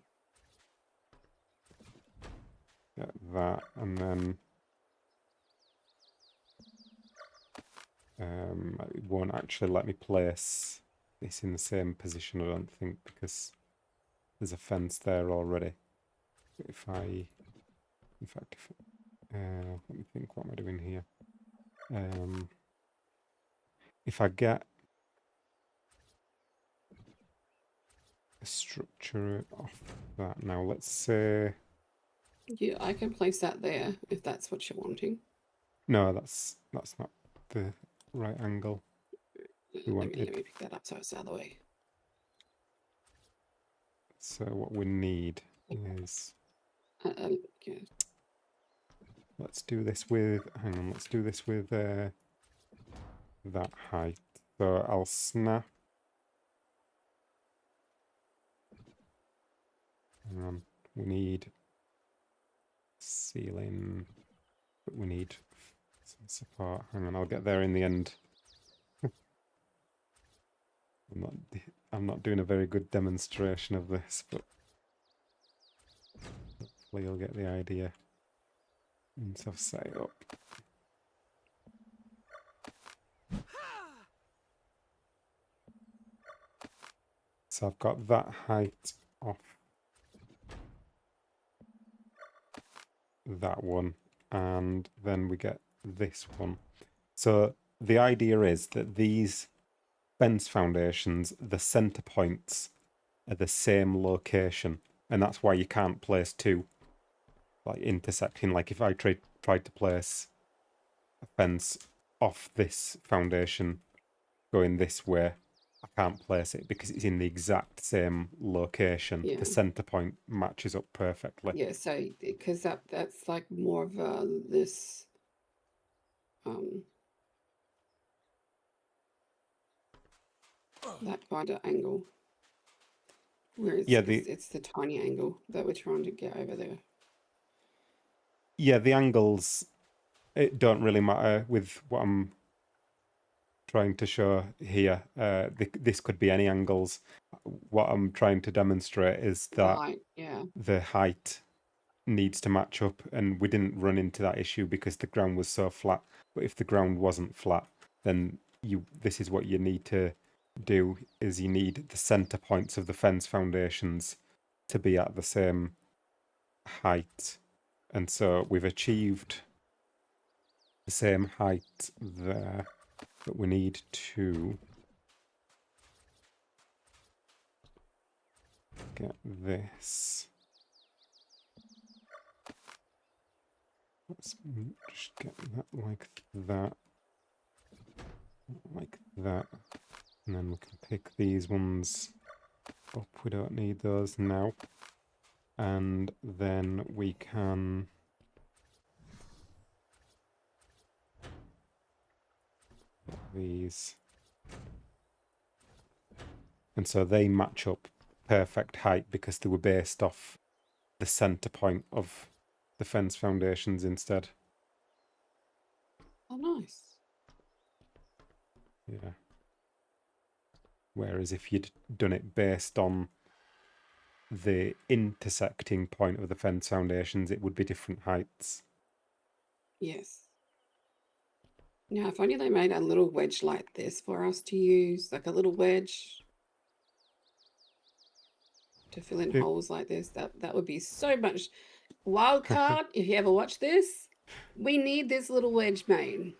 get that, and then it won't actually let me place this in the same position, I don't think, because there's a fence there already. If I, in fact, let me think, what am I doing here? If I get a structure off that now, let's say, Yeah, I can place that there if that's what you're wanting. no, that's not the right angle we Let me wanted. pick that up so it's out of the way. So what we need is, Yeah. let's do this with, hang on, let's do this with that height. So I'll snap. Hang on, we need ceiling, but we need some support. Hang on, I'll get there in the end. I'm not doing a very good demonstration of this, but hopefully you'll get the idea once I've set it up. So I've got that height off that one, and then we get this one. So the idea is that these fence foundations, the center points are the same location, and that's why you can't place two like intersecting. Like if I tried to place a fence off this foundation going this way, I can't place it because it's in the exact same location. Yeah. The center point matches up perfectly. Yeah, so because that's like more of this that kind of angle. Whereas Yeah, it's the tiny angle that we're trying to get over there. yeah, the angles, it don't really matter with what I'm trying to show here. This could be any angles. What I'm trying to demonstrate is that Right, yeah. the height needs to match up, and we didn't run into that issue because the ground was so flat. But if the ground wasn't flat, then this is what you need to do, is you need the center points of the fence foundations to be at the same height. And so we've achieved the same height there, but we need to get this. Let's just get that like that, and then we can pick these ones up. We don't need those now. And then we can get these. And so they match up perfect height because they were based off the center point of the fence foundations instead. Oh, nice. Yeah. Whereas if you'd done it based on the intersecting point of the fence foundations, it would be different heights. Yes. Now, if only they made a little wedge like this for us to use, like a little wedge to fill in holes like this, that would be so much. Wildcard, if you ever watch this, we need this little wedge made.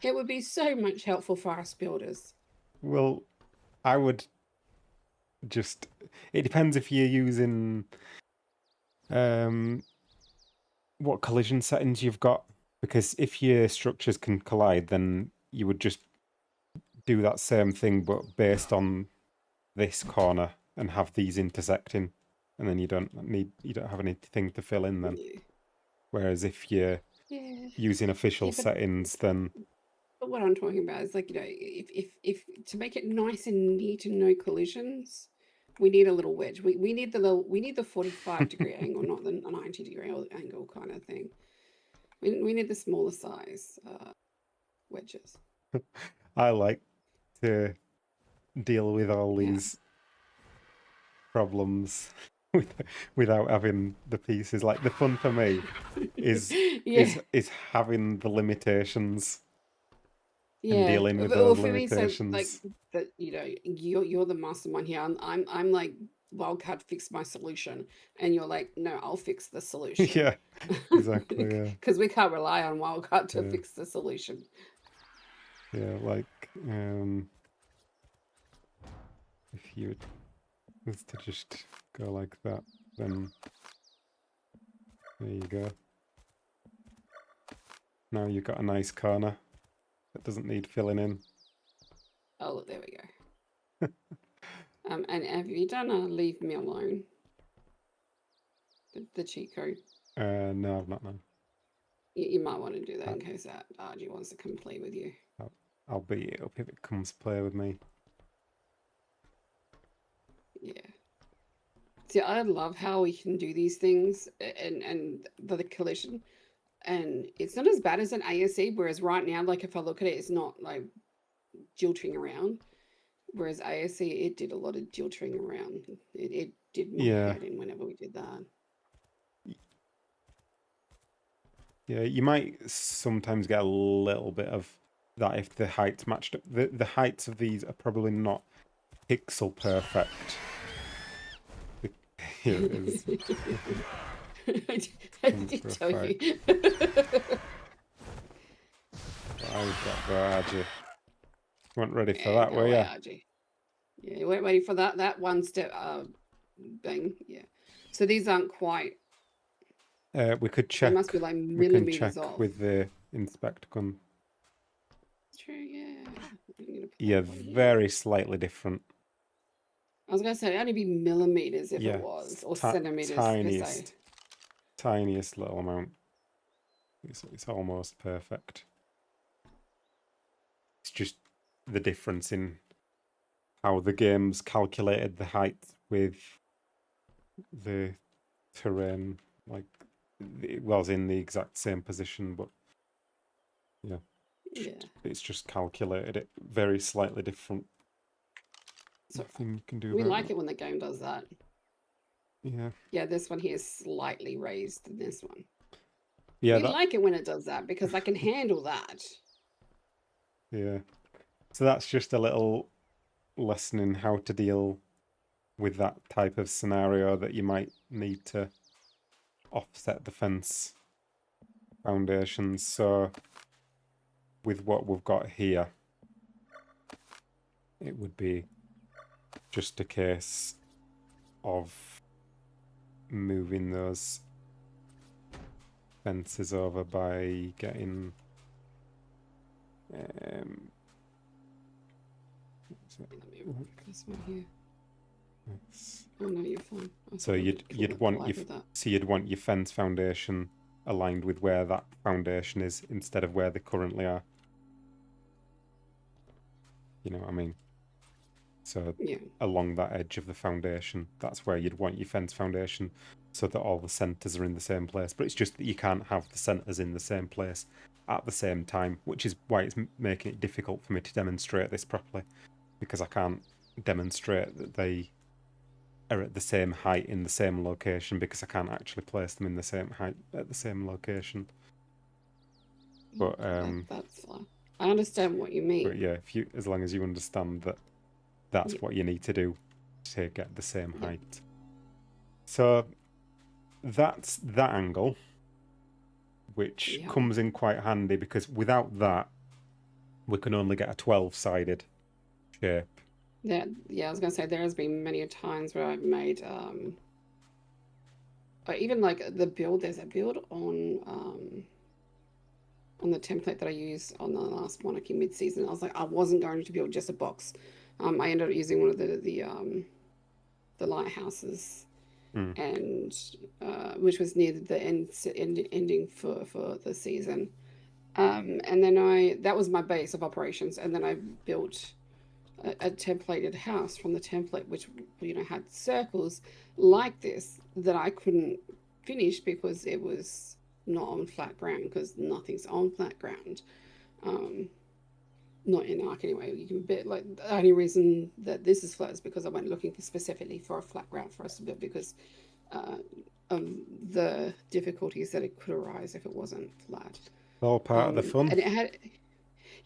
It would be so much helpful for us builders. Well, I would just, it depends if you're using what collision settings you've got, because if your structures can collide, then you would just do that same thing but based on this corner and have these intersecting, and then you don't have anything to fill in then. Yeah. Whereas if you're using official settings, then. But what I'm talking about is, like, you know, if to make it nice and neat and no collisions, We need a little wedge. We need the 45-degree angle, not the 90-degree angle kind of thing. We need the smaller size wedges. I like to deal with all Yeah. these problems without having the pieces. Like the fun for me is Yeah. is having the limitations and Yeah. dealing with Well, those for me, so like limitations. that, you're the mastermind here. I'm like Wildcard fix my solution, and you're like, no, I'll fix the solution. Yeah, exactly. Yeah, Because we can't rely on Wildcard to yeah, fix the solution. yeah. Like if you was to just go like that, then there you go. Now you've got a nice corner that doesn't need filling in. Oh, look, there we go. And have you done a leave me alone? The cheat code. No, I've not known. You might want to do that I- in case that RG wants to come play with you. I'll beat it up if it comes play with me. Yeah. See, I love how we can do these things and the collision. And it's not as bad as an ASE, whereas right now, like if I look at it, it's not like jilting around. Whereas ASE, it did a lot of jilting around. It did my Yeah. head in whenever we did that. Yeah, you might sometimes get a little bit of that if the heights matched up. The heights of these are probably not pixel perfect. Here it is. I did tell you. I've got the RG. Weren't ready for Yeah, that, go were away, you? RG. Yeah, you weren't waiting for that one step bang. Yeah. So these aren't quite. We could They check. must be like We can millimeters check off. with the inspect gun. True, yeah. Yeah, very slightly different. I was gonna say it'd only be millimeters if Yeah, it was, or centimeters per se. Tiniest little amount. It's almost perfect. It's just the difference in how the game's calculated the height with the terrain. Like it was in the exact same position, but yeah, it's just calculated it very slightly different. Nothing you can do. We about like that. it when the game does that. Yeah. Yeah, this one here is slightly raised than this one. Yeah. We like it when it does that because I can handle that. Yeah. So that's just a little lesson in how to deal with that type of scenario that you might need to offset the fence foundations. So with what we've got here, it would be just a case of moving those fences over by getting Let me this one here. Oh no, you're fine. So you'd want your fence foundation aligned with where that foundation is instead of where they currently are. You know what I mean? So yeah, along that edge of the foundation, that's where you'd want your fence foundation so that all the centres are in the same place. But it's just that you can't have the centres in the same place at the same time, which is why it's making it difficult for me to demonstrate this properly, because I can't demonstrate that they are at the same height in the same location because I can't actually place them in the same height at the same location. But that's fine. I understand what you mean. But yeah, as long as you understand that that's what you need to do to get the same height. So that's that angle, which comes in quite handy because without that, we can only get a 12-sided shape. Yeah, I was gonna say there has been many times where I've made even like the build. There's a build on the template that I used on the last Monarchy mid-season. I was like, I wasn't going to build just a box. I ended up using one of the lighthouses, and which was near the ending for the season. And then that was my base of operations, and then I built a templated house from the template, which had circles like this that I couldn't finish because it was not on flat ground, because nothing's on flat ground. Not in Ark anyway. You can bet like the only reason that this is flat is because I went looking specifically for a flat ground for us to build, because uh, of the difficulties that it could arise if it wasn't flat. All part of the fun. And it had,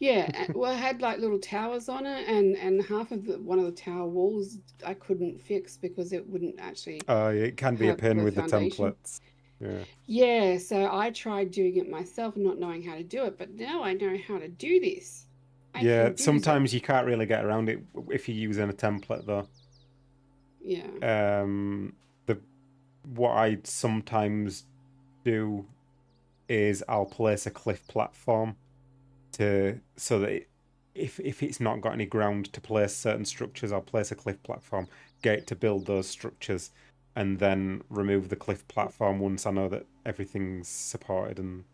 yeah, well, it had like little towers on it, and half of one of the tower walls I couldn't fix because it wouldn't actually It can be a have pain the with the foundation. templates. Yeah. Yeah, so I tried doing it myself, not knowing how to do it, but now I know how to do this. I Yeah, can do sometimes this. you can't really get around it if you're using a template though. Yeah, The what I sometimes do is I'll place a cliff platform so that if it's not got any ground to place certain structures, I'll place a cliff platform, get it to build those structures, and then remove the cliff platform once I know that everything's supported and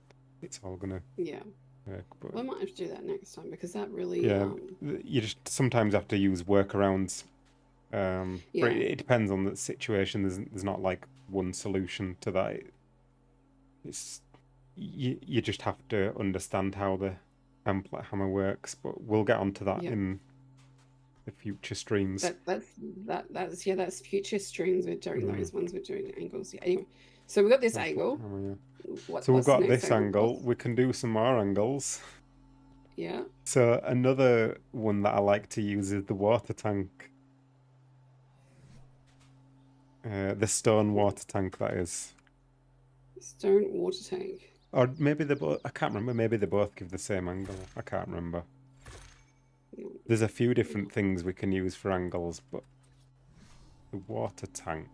it's all gonna yeah. work. But Well, I might have to do that next time because that really, yeah, you just sometimes have to use workarounds. But yeah, it depends on the situation. There's not like one solution to that. It's you just have to understand how the template hammer works. But we'll get onto that yeah. in the future streams. That's future streams. We're doing Mm, those ones. We're doing angles. Yeah. Anyway, so we got this template angle. hammer, yeah. What So we've what's the got next this angle, angle. boss? We can do some more angles. Yeah. So another one that I like to use is the water tank. The stone water tank, that is. Stone water tank. Or maybe they both, I can't remember, maybe they both give the same angle. I can't remember. There's a few different things we can use for angles, but the water tank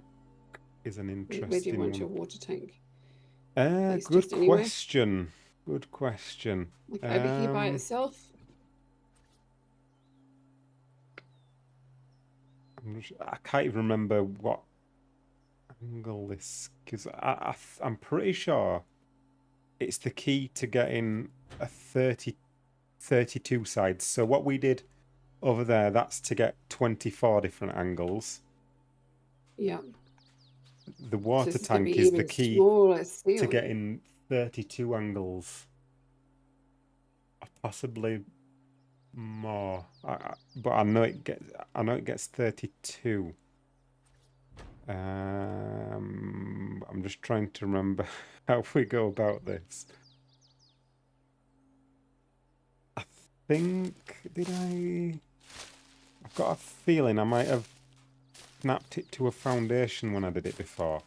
is an Where do you interesting want one. your water tank? Place Good just anywhere? question. Good question. Like over here by itself? I can't even remember what angle this, because I'm pretty sure it's the key to getting a 32 sides. So what we did over there, that's to get 24 different angles. Yeah. The So water this is going to tank be is the even key smaller to ceiling. getting 32 angles. Possibly more. But I know it gets 32. I'm just trying to remember how we go about this. I think I've got a feeling I might have snapped it to a foundation when I did it before.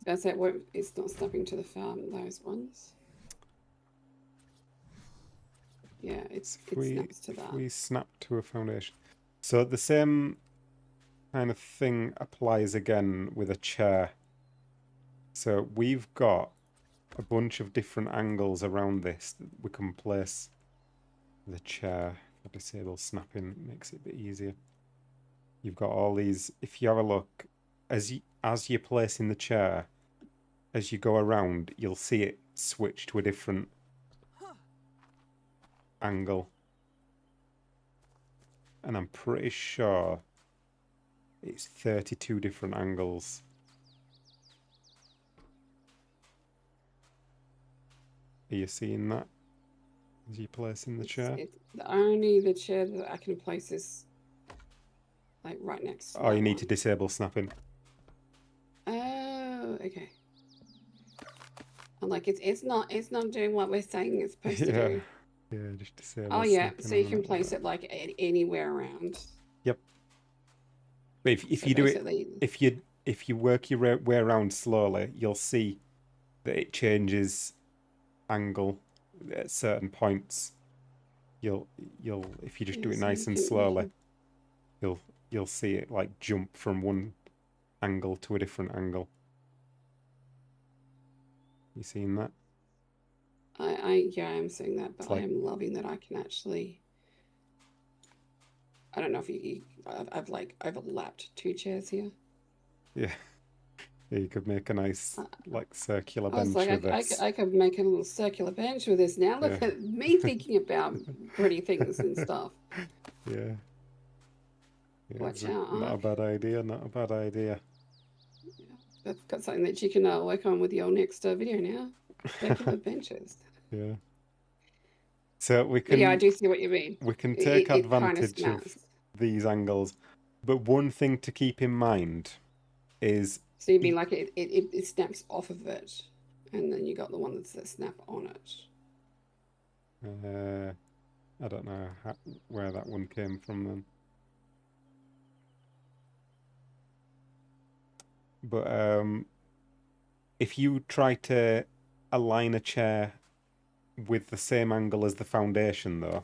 That's it. It's not snapping to the farm, those ones. Yeah, it snaps to that. If we snap to a foundation. So the same kind of thing applies again with a chair. So we've got a bunch of different angles around this that we can place the chair. If I disable snapping, it makes it a bit easier. You've got all these. If you have a look, as you're placing the chair, as you go around, you'll see it switch to a different angle. And I'm pretty sure it's 32 different angles. Are you seeing that as you're placing the chair? It's only the chair that I can place is like right next to Oh, that you need one. to disable snapping. Oh, okay. I'm like, it's not doing what we're saying it's supposed to Yeah. do. Yeah, just disable Oh yeah, snapping so you on can it place like it like anywhere around. Yep. But if So you do it, basically, if you work your way around slowly, you'll see that it changes angle at certain points. You'll if you just do yeah, it so nice and you slowly, can you'll see it like jump from one angle to a different angle. You seen that? yeah, I'm saying that, It's but I like am loving that I can actually. I don't know if I've like overlapped two chairs here. yeah, You could make a nice, Uh, like, circular I was like, bench with this. I could make a little circular bench with this now. Yeah. Look at me thinking about pretty things and stuff. Yeah. Yeah, it's Watch out, not a Ark. bad idea, not a bad idea. Yeah, that's got something that you can work on with your next video now. Circular benches. Yeah. So But yeah, I do see what you mean. we can take It kind of advantage of snaps. these angles. But one thing to keep in mind is So you mean like it snaps off of it, and then you got the one that's that snap on it. I don't know where that one came from then. But if you try to align a chair with the same angle as the foundation, though,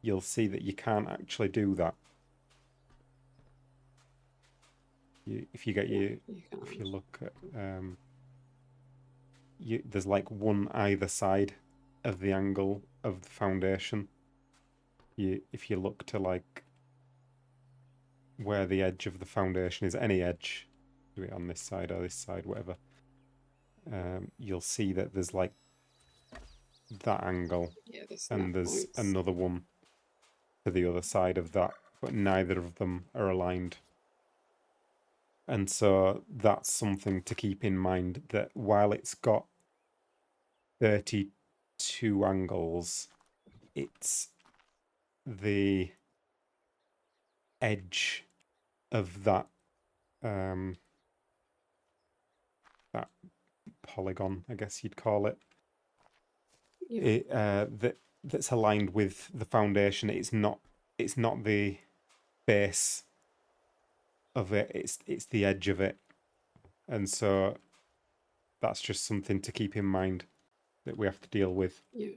you'll see that you can't actually do that. If you look at there's like one either side of the angle of the foundation. If you look to like where the edge of the foundation is, any edge, do it on this side or this side, whatever. You'll see that there's like that angle, Yeah, and there's points. another one to the other side of that, but neither of them are aligned. And so that's something to keep in mind, that while it's got 32 angles, it's the edge of that that polygon, I guess you'd call it, Yeah. that's aligned with the foundation. It's not the base of it, it's the edge of it. And so that's just something to keep in mind that we have to deal with. Yeah.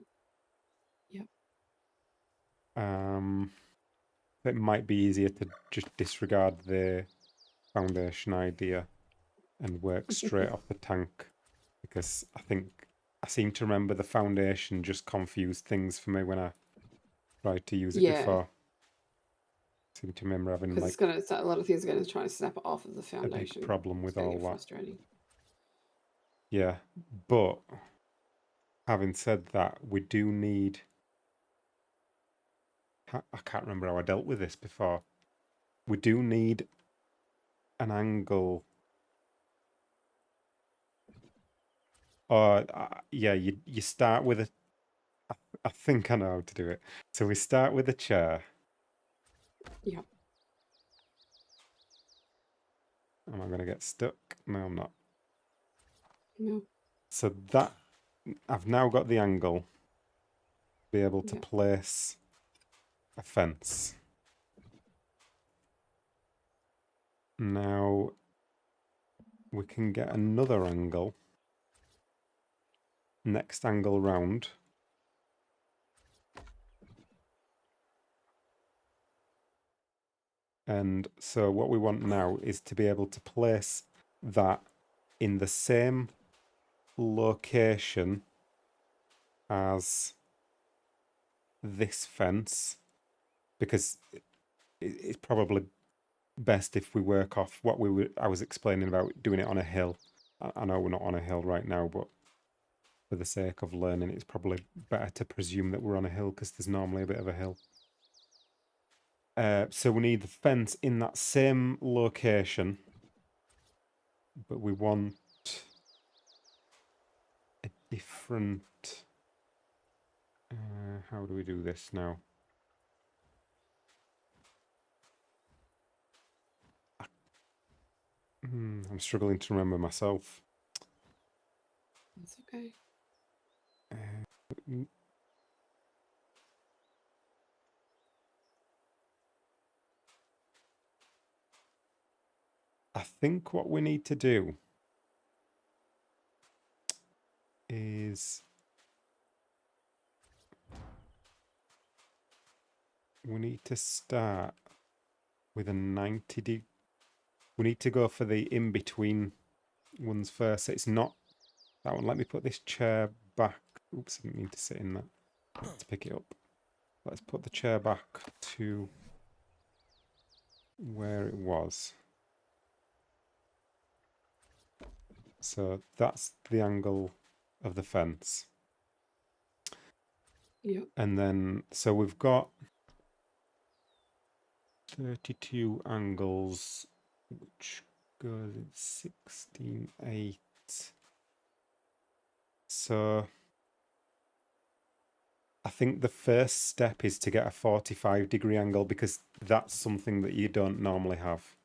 Yeah. It might be easier to just disregard the foundation idea and work straight off the tank, because I seem to remember the foundation just confused things for me when I tried to use it before. I seem to remember having like a lot of things are gonna try to snap it off of the foundation. a big problem with all that. Frustrating. Yeah, but having said that, we do need. I can't remember how I dealt with this before. We do need an angle. Or yeah, you start with a. I think I know how to do it. So we start with a chair. Yeah. Am I going to get stuck? No, I'm not. No. So that I've now got the angle. Be able to place a fence. Now we can get another angle. Next angle round. And so what we want now is to be able to place that in the same location as this fence, because it's probably best if we work off what I was explaining about doing it on a hill. I know we're not on a hill right now, but for the sake of learning, it's probably better to presume that we're on a hill, because there's normally a bit of a hill. So we need the fence in that same location, but we want a different. How do we do this now? I'm struggling to remember myself. That's okay. I think what we need to do is we need to start with a 90 we need to go for the in-between ones first. It's not that one. Let me put this chair back. Oops, I didn't mean to sit in that. Let's pick it up. Let's put the chair back to where it was. So that's the angle of the fence. Yep. And then, so we've got 32 angles, which goes 16, 8. So I think the first step is to get a 45-degree angle, because that's something that you don't normally have,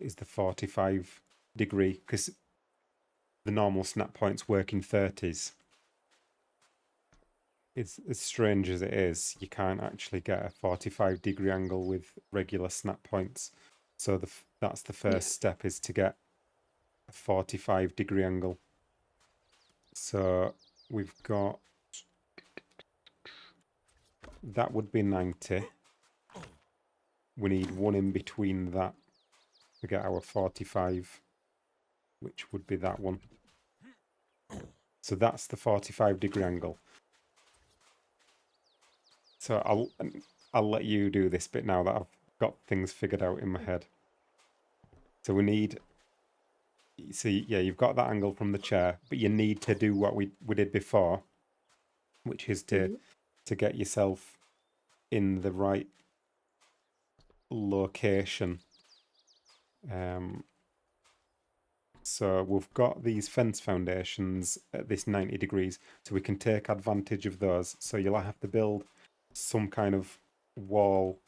is the 45-degree, because the normal snap points work in 30s. It's as strange as it is, you can't actually get a 45-degree angle with regular snap points. So that's the first step, is to get a 45-degree angle. So we've got, that would be 90. We need one in between that to get our 45, which would be that one. So that's the 45-degree angle. So I'll let you do this bit now that I've got things figured out in my head. So we need, see, yeah, you've got that angle from the chair, but you need to do what we did before, which is to get yourself in the right location. So we've got these fence foundations at this 90 degrees, so we can take advantage of those. So you'll have to build some kind of wall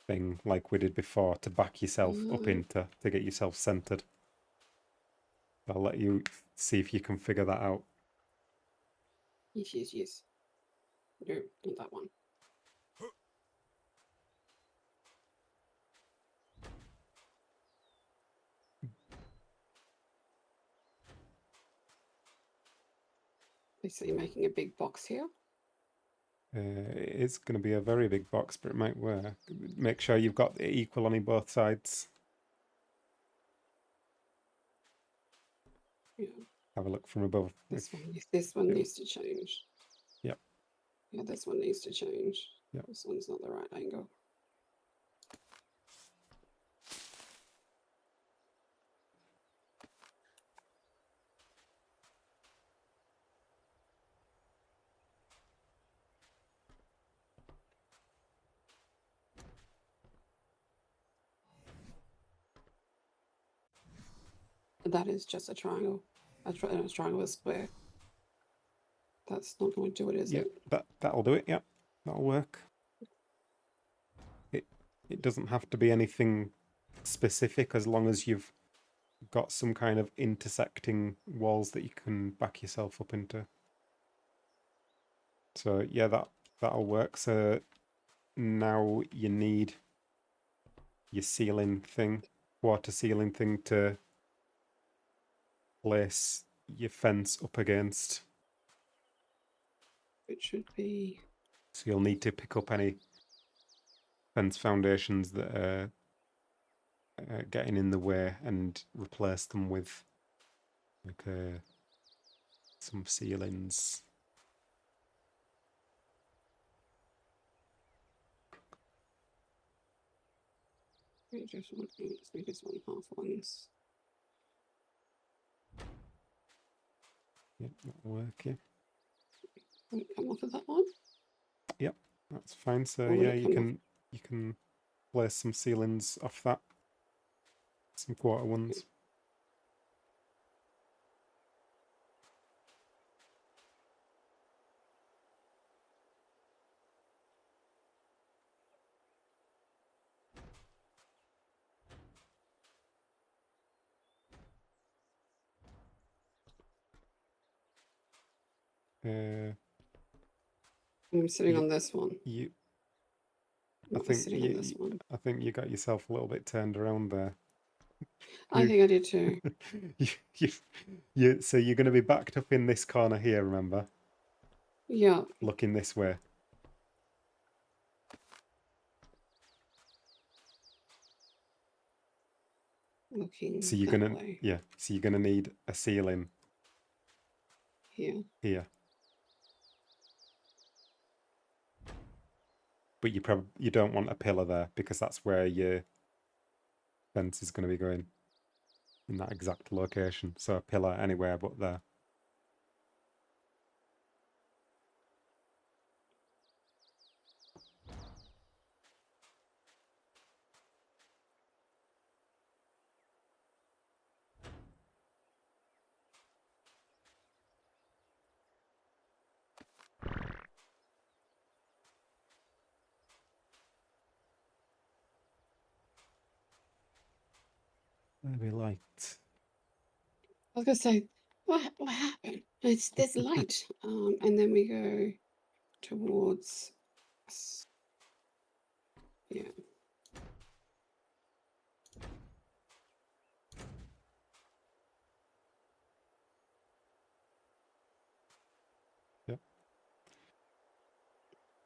thing like we did before to back yourself up into, to get yourself centered. I'll let you see if you can figure that out. Yes. No, not that one. So you're making a big box here? It's going to be a very big box, but it might work. Make sure you've got it equal on both sides. Yeah. Have a look from above. This one needs to change. Yep. Yeah, this one needs to change. Yep. This one's not the right angle. That is just a triangle. A triangle is square. That's not going to do it, is it? That'll do it. Yep, that'll work. It doesn't have to be anything specific, as long as you've got some kind of intersecting walls that you can back yourself up into. So yeah, that'll work. So now you need your ceiling thing, water ceiling thing, to place your fence up against. It should be. So you'll need to pick up any fence foundations that are getting in the way and replace them with like some ceilings. We just want half ones. Yep, that'll work. Yeah. Will it come off of that one? Yep, that's fine. So Or will yeah, it you come can place some ceilings off that, some quarter ones. I'm sitting on this one. I Not sitting on this one. think you got yourself a little bit turned around there. I think I did too. So you're going to be backed up in this corner here, remember? Yeah. Looking this way. Looking So you're that gonna way. So you're gonna need a ceiling Here. But you don't want a pillar there, because that's where your fence is going to be going. in that exact location. So a pillar anywhere but there. Maybe light. I was gonna say, what happened? There's light. And then we go towards yeah. Yep.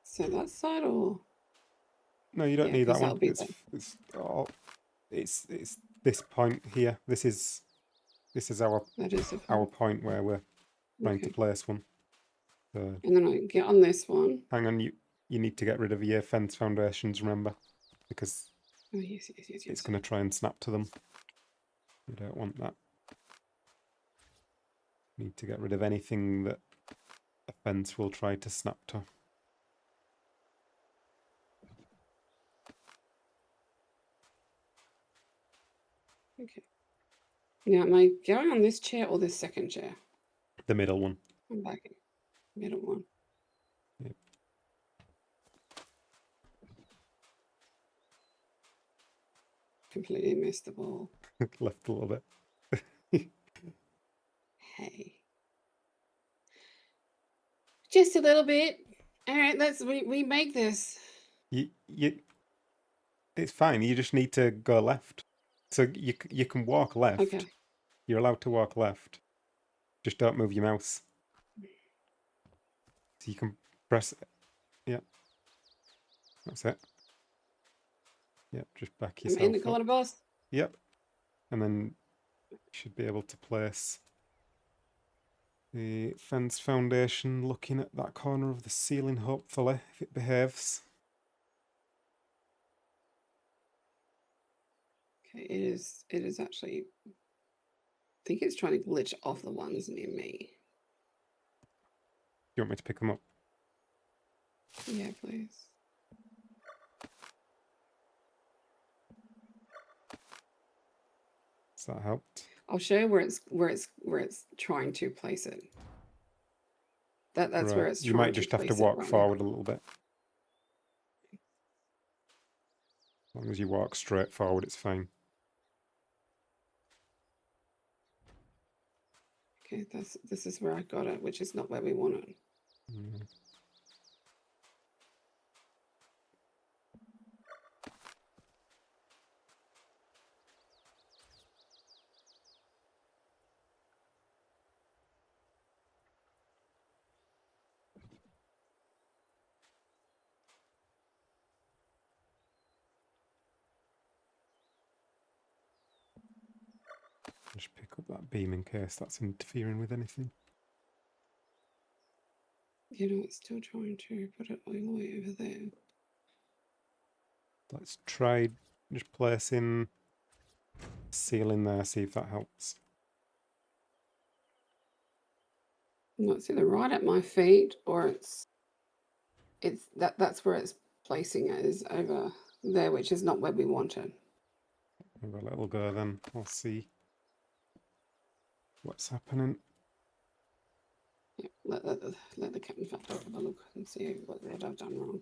So that side or No, you don't yeah, need because that one. that'll be the It's all it's this point here. This is that is the our point. point where we're trying to Okay. place one. So And then I get on this one. hang on, you need to get rid of your fence foundations, remember? Because Oh yes, yes, yes, it's yes. gonna try and snap to them. We don't want that. Need to get rid of anything that a fence will try to snap to. Okay. Now am I going on this chair or this second chair? The middle one. I'm back in middle one. Yep. Completely missed the ball. Left a little bit. Hey. Just a little bit. Alright, we make this. You it's fine. You just need to go left. So you can walk left. Okay. You're allowed to walk left. Just don't move your mouse. So you can press. Yep. That's it. Yep. Just back I'm in the yourself corner, up. boss. Yep. And then you should be able to place the fence foundation looking at that corner of the ceiling, hopefully, if it behaves. Okay, it is actually I think it's trying to glitch off the ones near me. You want me to pick them up? Yeah, please. Has that helped? I'll show you where it's trying to place it. That's where Right. it's You trying might to just have to place it walk right forward a little bit. As long as you walk straight forward, it's fine. Okay, this is where I got it, which is not where we want it. Mm. Just pick up that beam in case that's interfering with anything. You know, it's still trying to put it all the way over there. Let's try just placing ceiling there, see if that helps. No, it's either right at my feet or that's where it's placing it is over there, which is not where we want it. Have a little go then. We'll see what's happening. Yeah, let the captain factor have a look and see what I've done wrong.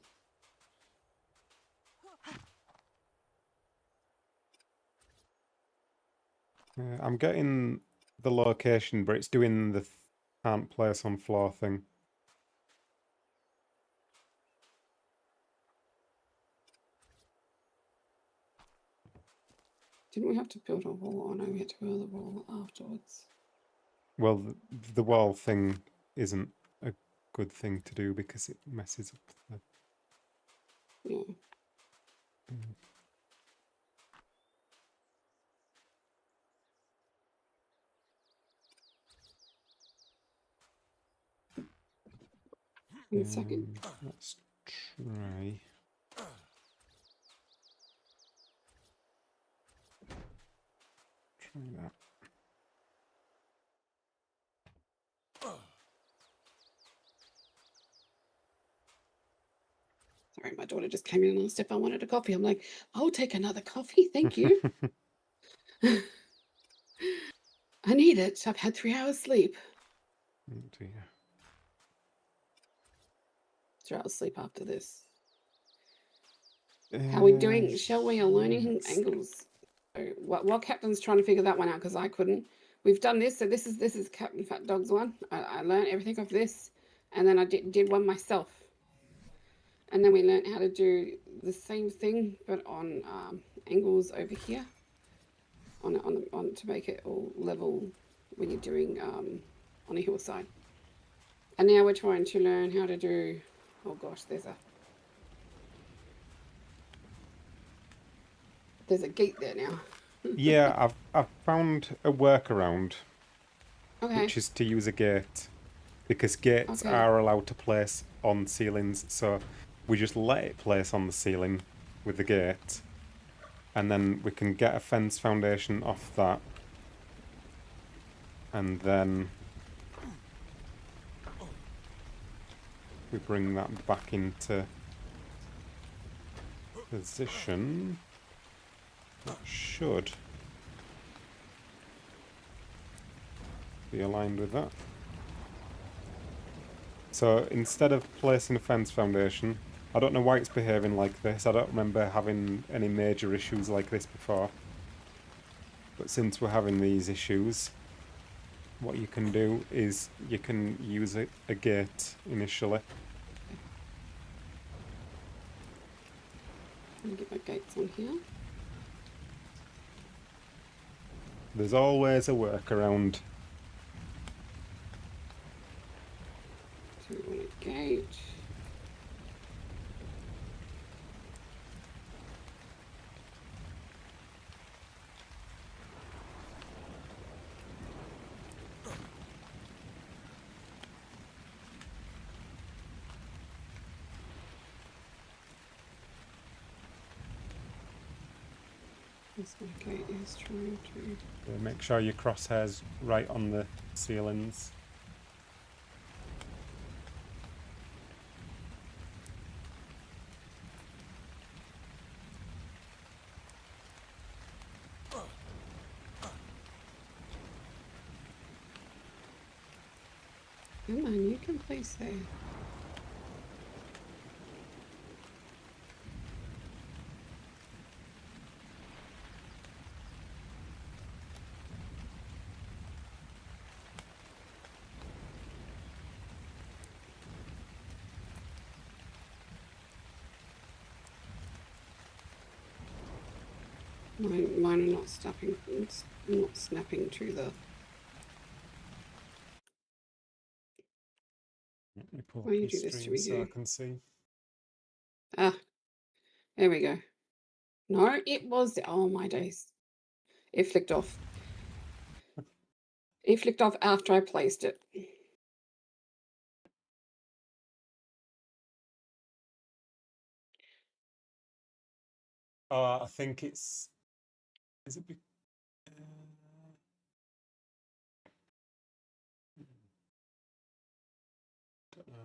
I'm getting the location, but it's doing the can't place on floor thing. Didn't we have to build a wall? Oh no, we had to build a wall afterwards. Well, the wall thing isn't a good thing to do because it messes up the... Yeah. Mm. One second. Let's try. Like that. Sorry, my daughter just came in and asked if I wanted a coffee. I'm like, I'll take another coffee, thank you. I need it. I've had 3 hours sleep. Oh dear. 3 hours sleep after this. How are we doing? Uh, Shall we are learning yes. angles. So while Captain's trying to figure that one out because I couldn't. We've done this. So this is Captain Fat Dog's one. I learned everything of this, and then I did one myself. And then we learned how to do the same thing, but on angles over here. On to make it all level when you're doing on a hillside. And now we're trying to learn how to do. Oh gosh, there's a gate there now. Yeah, I've found a workaround, Okay. which is to use a gate, because gates Okay. are allowed to place on ceilings. So we just let it place on the ceiling with the gate, and then we can get a fence foundation off that, and then we bring that back into position. That should be aligned with that. So instead of placing a fence foundation, I don't know why it's behaving like this. I don't remember having any major issues like this before. But since we're having these issues, what you can do is you can use a gate initially. Let me get my gates on here. There's always a workaround. So we want a gate. This my gate is trying to. Make sure your crosshairs right on the ceilings. Come on, you can place there. Mine are not snapping. It's not snapping to the. Let me pull Why up you your do this to stream me, so I you? can see. Ah, there we go. No, it was. Oh my days! It flicked off. It flicked off after I placed it. I think it's. Is it? Don't know.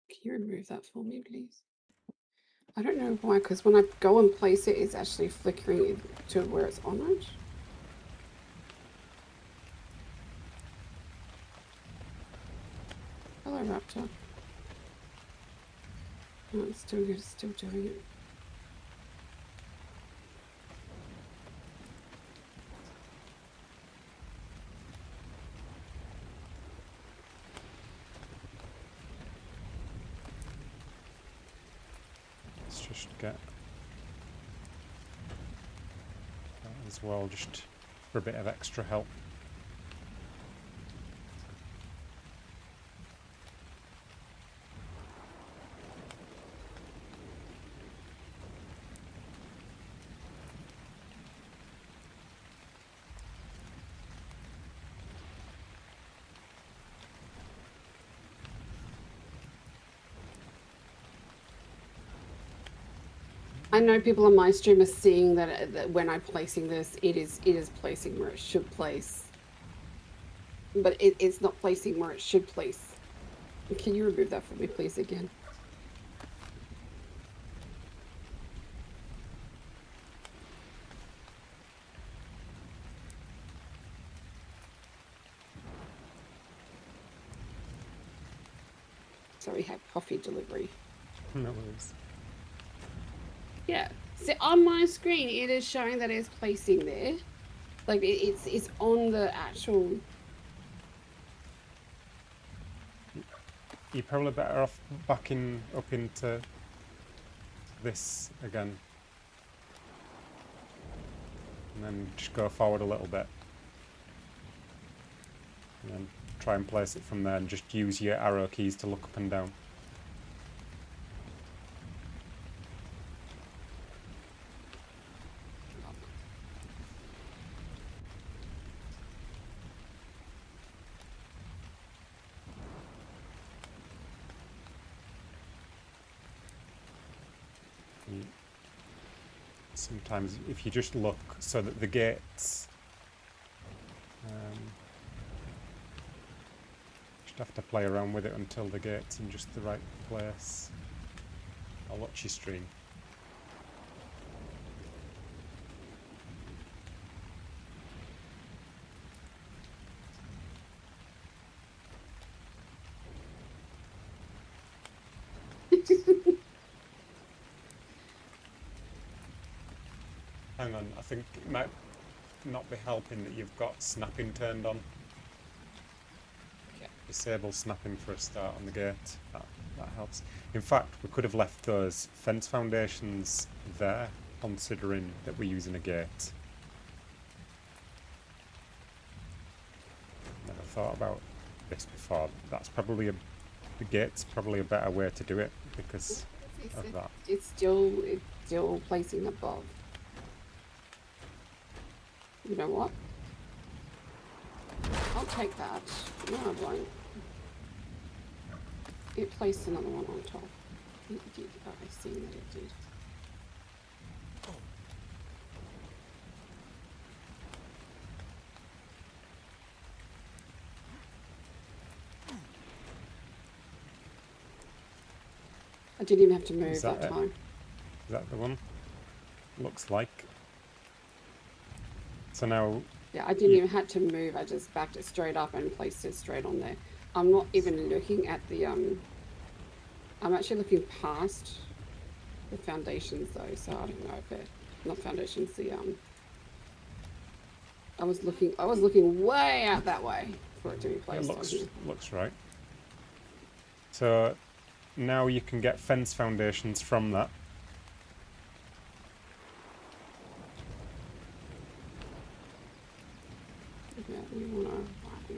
Can you remove that for me, please? I don't know why, because when I go and place it, it's actually flickering to where it's on it. Hello, Raptor. No, it's still good. It's still doing it. Let's just get that as well, just for a bit of extra help. I know people on my stream are seeing that when I'm placing this, it is placing where it should place, but it's not placing where it should place. Can you remove that for me, please, again? So we have coffee delivery. No worries. Yeah. So on my screen, it is showing that it's placing there. Like it's on the actual. You're probably better off backing up into this again. And then just go forward a little bit. And then try and place it from there and just use your arrow keys to look up and down. Sometimes if you just look so that the gates just have to play around with it until the gate's in just the right place. I'll watch your stream. Hang on, I think it might not be helping that you've got snapping turned on. Okay. Disable snapping for a start on the gate. That helps. In fact, we could have left those fence foundations there, considering that we're using a gate. Never thought about this before. That's probably the gate's probably a better way to do it because of that. It's still placing above. You know what? I'll take that. No, I won't. It placed another one on top. It did. Oh, I see that it did. I didn't even have to move that time. Is that the one? Looks like. So now... Yeah, I didn't even have to move. I just backed it straight up and placed it straight on there. I'm not even looking at the, I'm actually looking past the foundations though, so I don't know if it, not foundations, the, I was looking way out that way for it to be placed. It looks right. So now you can get fence foundations from that. Yeah, we want to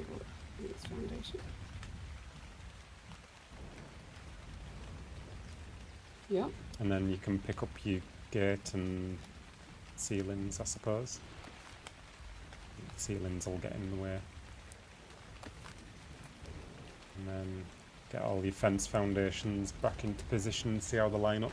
this foundation. Yep. And then you can pick up your gate and ceilings, I suppose. Ceilings will get in the way. And then get all your fence foundations back into position and see how they line up.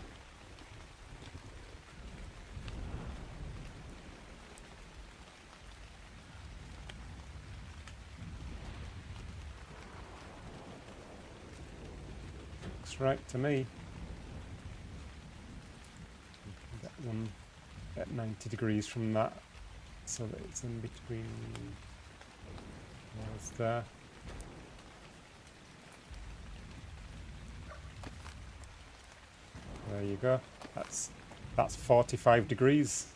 Looks right to me. Get one at 90 degrees from that so that it's in between those there. There you go. That's 45 degrees.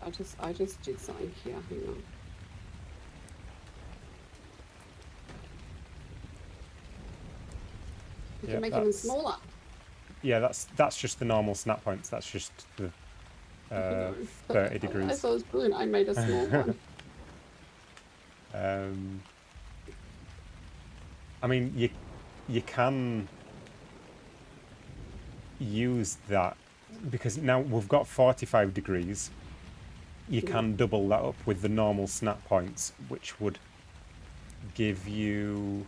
I just did something here. Hang on. You can make it even smaller. Yeah, that's just the normal snap points. That's just the 30 degrees. I thought it was brilliant. I made a small one. I mean, you can use that because now we've got 45 degrees. You can double that up with the normal snap points, which would give you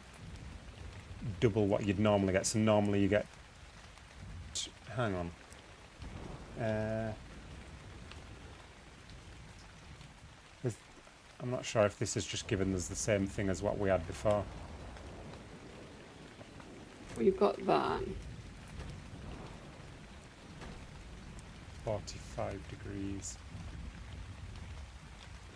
double what you'd normally get. So normally you get... Hang on. Uh, there's- I'm not sure if this has just given us the same thing as what we had before. We've got that. 45 degrees.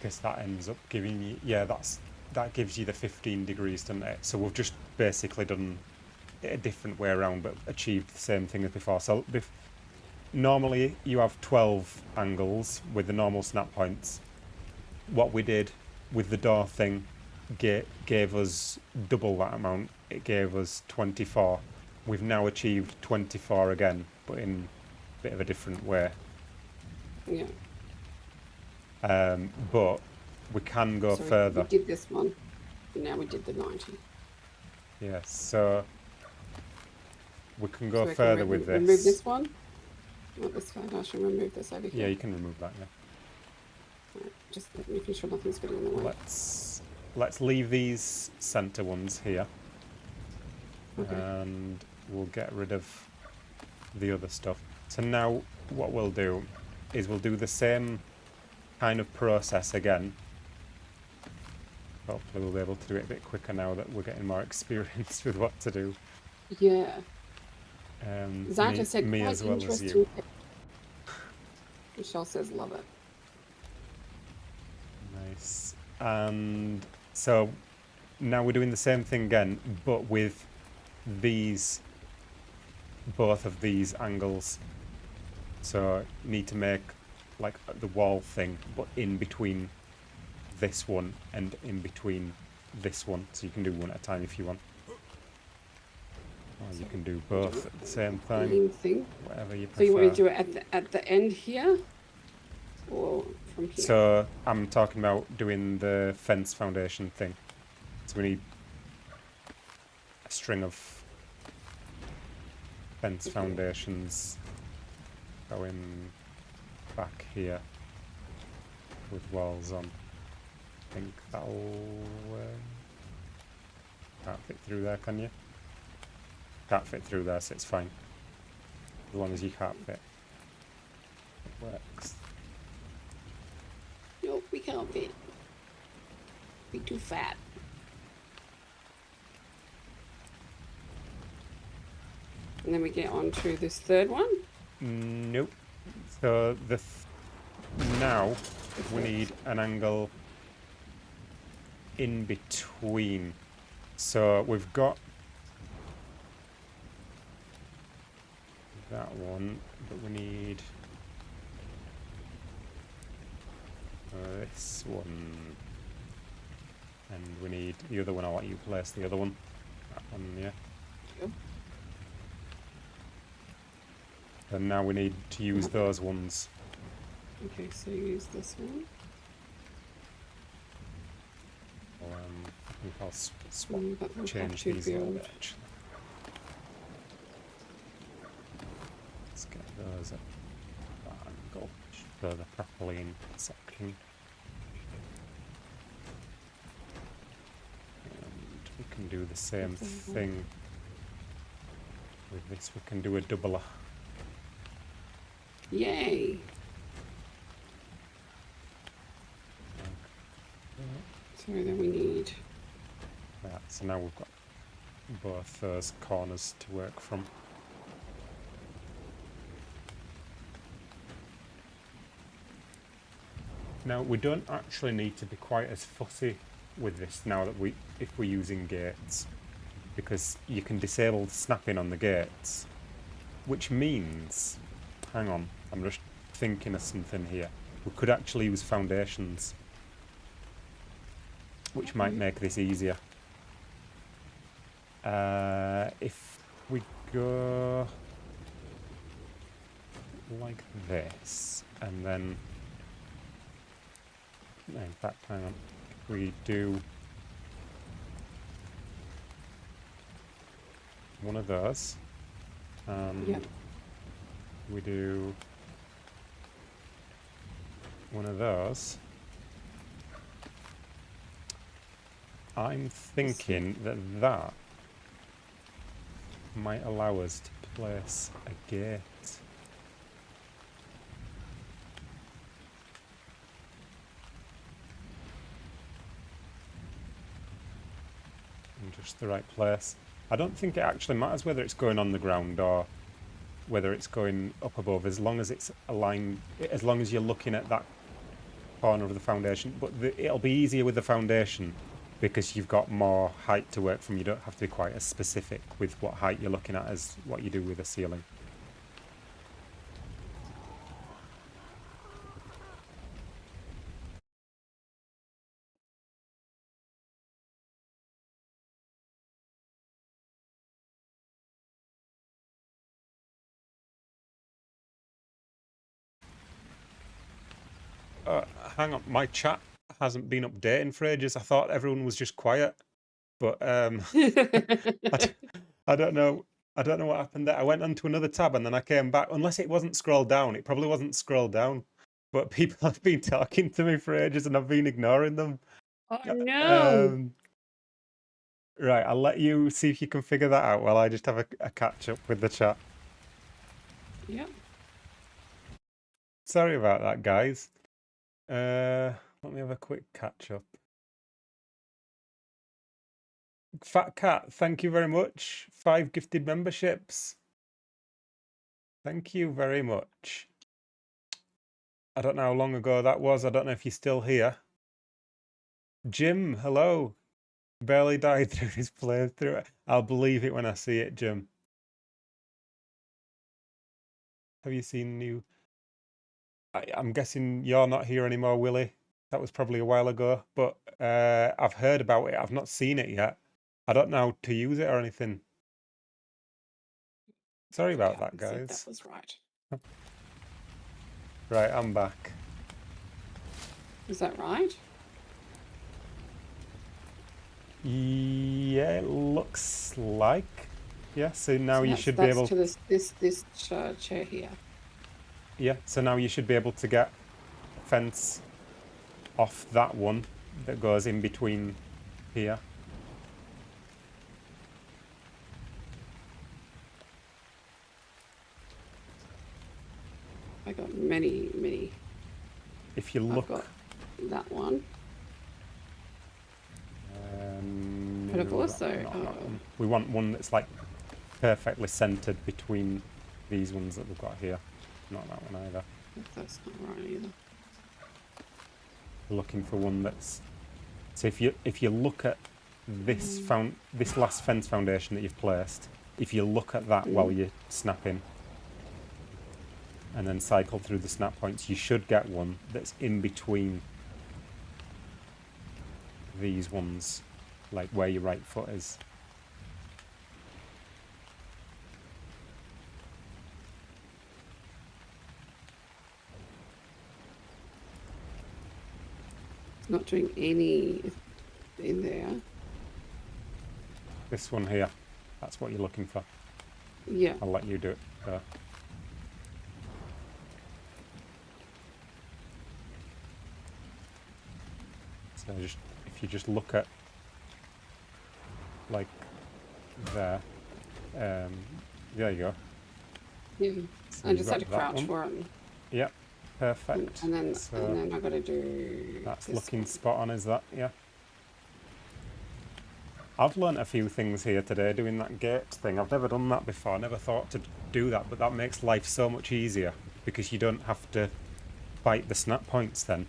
Guess that ends up giving you, yeah, that gives you the 15 degrees, doesn't it? So we've just basically done it a different way around, but achieved the same thing as before. So normally you have 12 angles with the normal snap points. What we did with the door thing gave us double that amount. It gave us 24. We've now achieved 24 again, but in a bit of a different way. Yeah. But we can go So further. we did this one, and now we did the 90. Yes, so we can go So we can further with this. remove this one. Not this side. I should remove this over here. Yeah, you can remove that. Yeah. Right, just making sure nothing's getting in the way. Let's leave these center ones here, Okay. and we'll get rid of the other stuff. So now what we'll do is we'll do the same kind of process again. Hopefully we'll be able to do it a bit quicker now that we're getting more experience with what to do. Yeah. Zach Me, just said me quite as well as interesting. you. Michelle says love it. Nice. And so now we're doing the same thing again, but with these, both of these angles. So need to make like the wall thing, but in between this one and in between this one. So you can do one at a time if you want. Or you can do both at the same time, Same thing. whatever you So prefer. you want me to do it at the end here, or from here? So I'm talking about doing the fence foundation thing. So we need a string of fence Okay. foundations going back here with walls on. I think that'll can't fit through there, can you? Can't fit through there, so it's fine. As long as you can't fit. It works. Nope, we can't fit. Be too fat. And then we get on to this third one. Nope. So now we need an angle in between. So we've got that one, but we need this one, and we need the other one. I'll let you place the other one. That one, yeah. Yep. And now we need to use those ones. Okay, so use this one. I think I'll swap, But we'll have change to these a little build. bit, actually. Let's get those at that angle, so they're properly in section. And we can do the same thing with this. We can do a doubler. Yay! So then we need. Right, so now we've got both those corners to work from. Now we don't actually need to be quite as fussy with this now that if we're using gates, because you can disable snapping on the gates, which means, hang on, I'm just thinking of something here. We could actually use foundations, which might make this easier. If we go like this, and then, no, in fact, hang on, if we do one of those, Yep. we do one of those, I'm thinking that might allow us to place a gate just the right place. I don't think it actually matters whether it's going on the ground or whether it's going up above, as long as it's aligned, as long as you're looking at that corner of the foundation. But it'll be easier with the foundation because you've got more height to work from. You don't have to be quite as specific with what height you're looking at as what you do with the ceiling. Hang on, my chat hasn't been updating for ages. I thought everyone was just quiet, but I don't know. I don't know what happened there. I went onto another tab and then I came back. Unless it wasn't scrolled down, it probably wasn't scrolled down. But people have been talking to me for ages and I've been ignoring them. Oh no! Right, I'll let you see if you can figure that out while I just have a catch up with the chat. Yep. Sorry about that, guys. Let me have a quick catch up. Fat Cat, thank you very much. 5 gifted memberships. Thank you very much. I don't know how long ago that was. I don't know if you're still here. Jim, hello. Barely died through his playthrough. I'll believe it when I see it, Jim. Have you seen new? I'm guessing you're not here anymore, Willie. That was probably a while ago, but I've heard about it. I've not seen it yet. I don't know how to use it or anything. Sorry about that, Said guys. that was right. Right, I'm back. Is that right? Yeah, it looks like. Yeah, so now So you should be able to this chair here. Yeah, so now you should be able to get a fence off that one that goes in between here. I got many. If you look, I've got that one. But I've no, also not that one. We want one that's like perfectly centered between these ones that we've got here. Not that one either. That's not right either. We're looking for one that's. So if you look at this this last fence foundation that you've placed, if you look at that while you're snapping, and then cycle through the snap points, you should get one that's in between these ones, like where your right foot is. It's not doing any in there. This one here, that's what you're looking for. Yeah. I'll let you do it there. So just if you just look at like there, there you go. Yeah. So I you've just had to got that crouch one. for it. Yep, perfect. And then So I got to do. that's this looking one. spot on, is that? Yeah. I've learnt a few things here today doing that gate thing. I've never done that before. I never thought to do that, but that makes life so much easier because you don't have to fight the snap points then,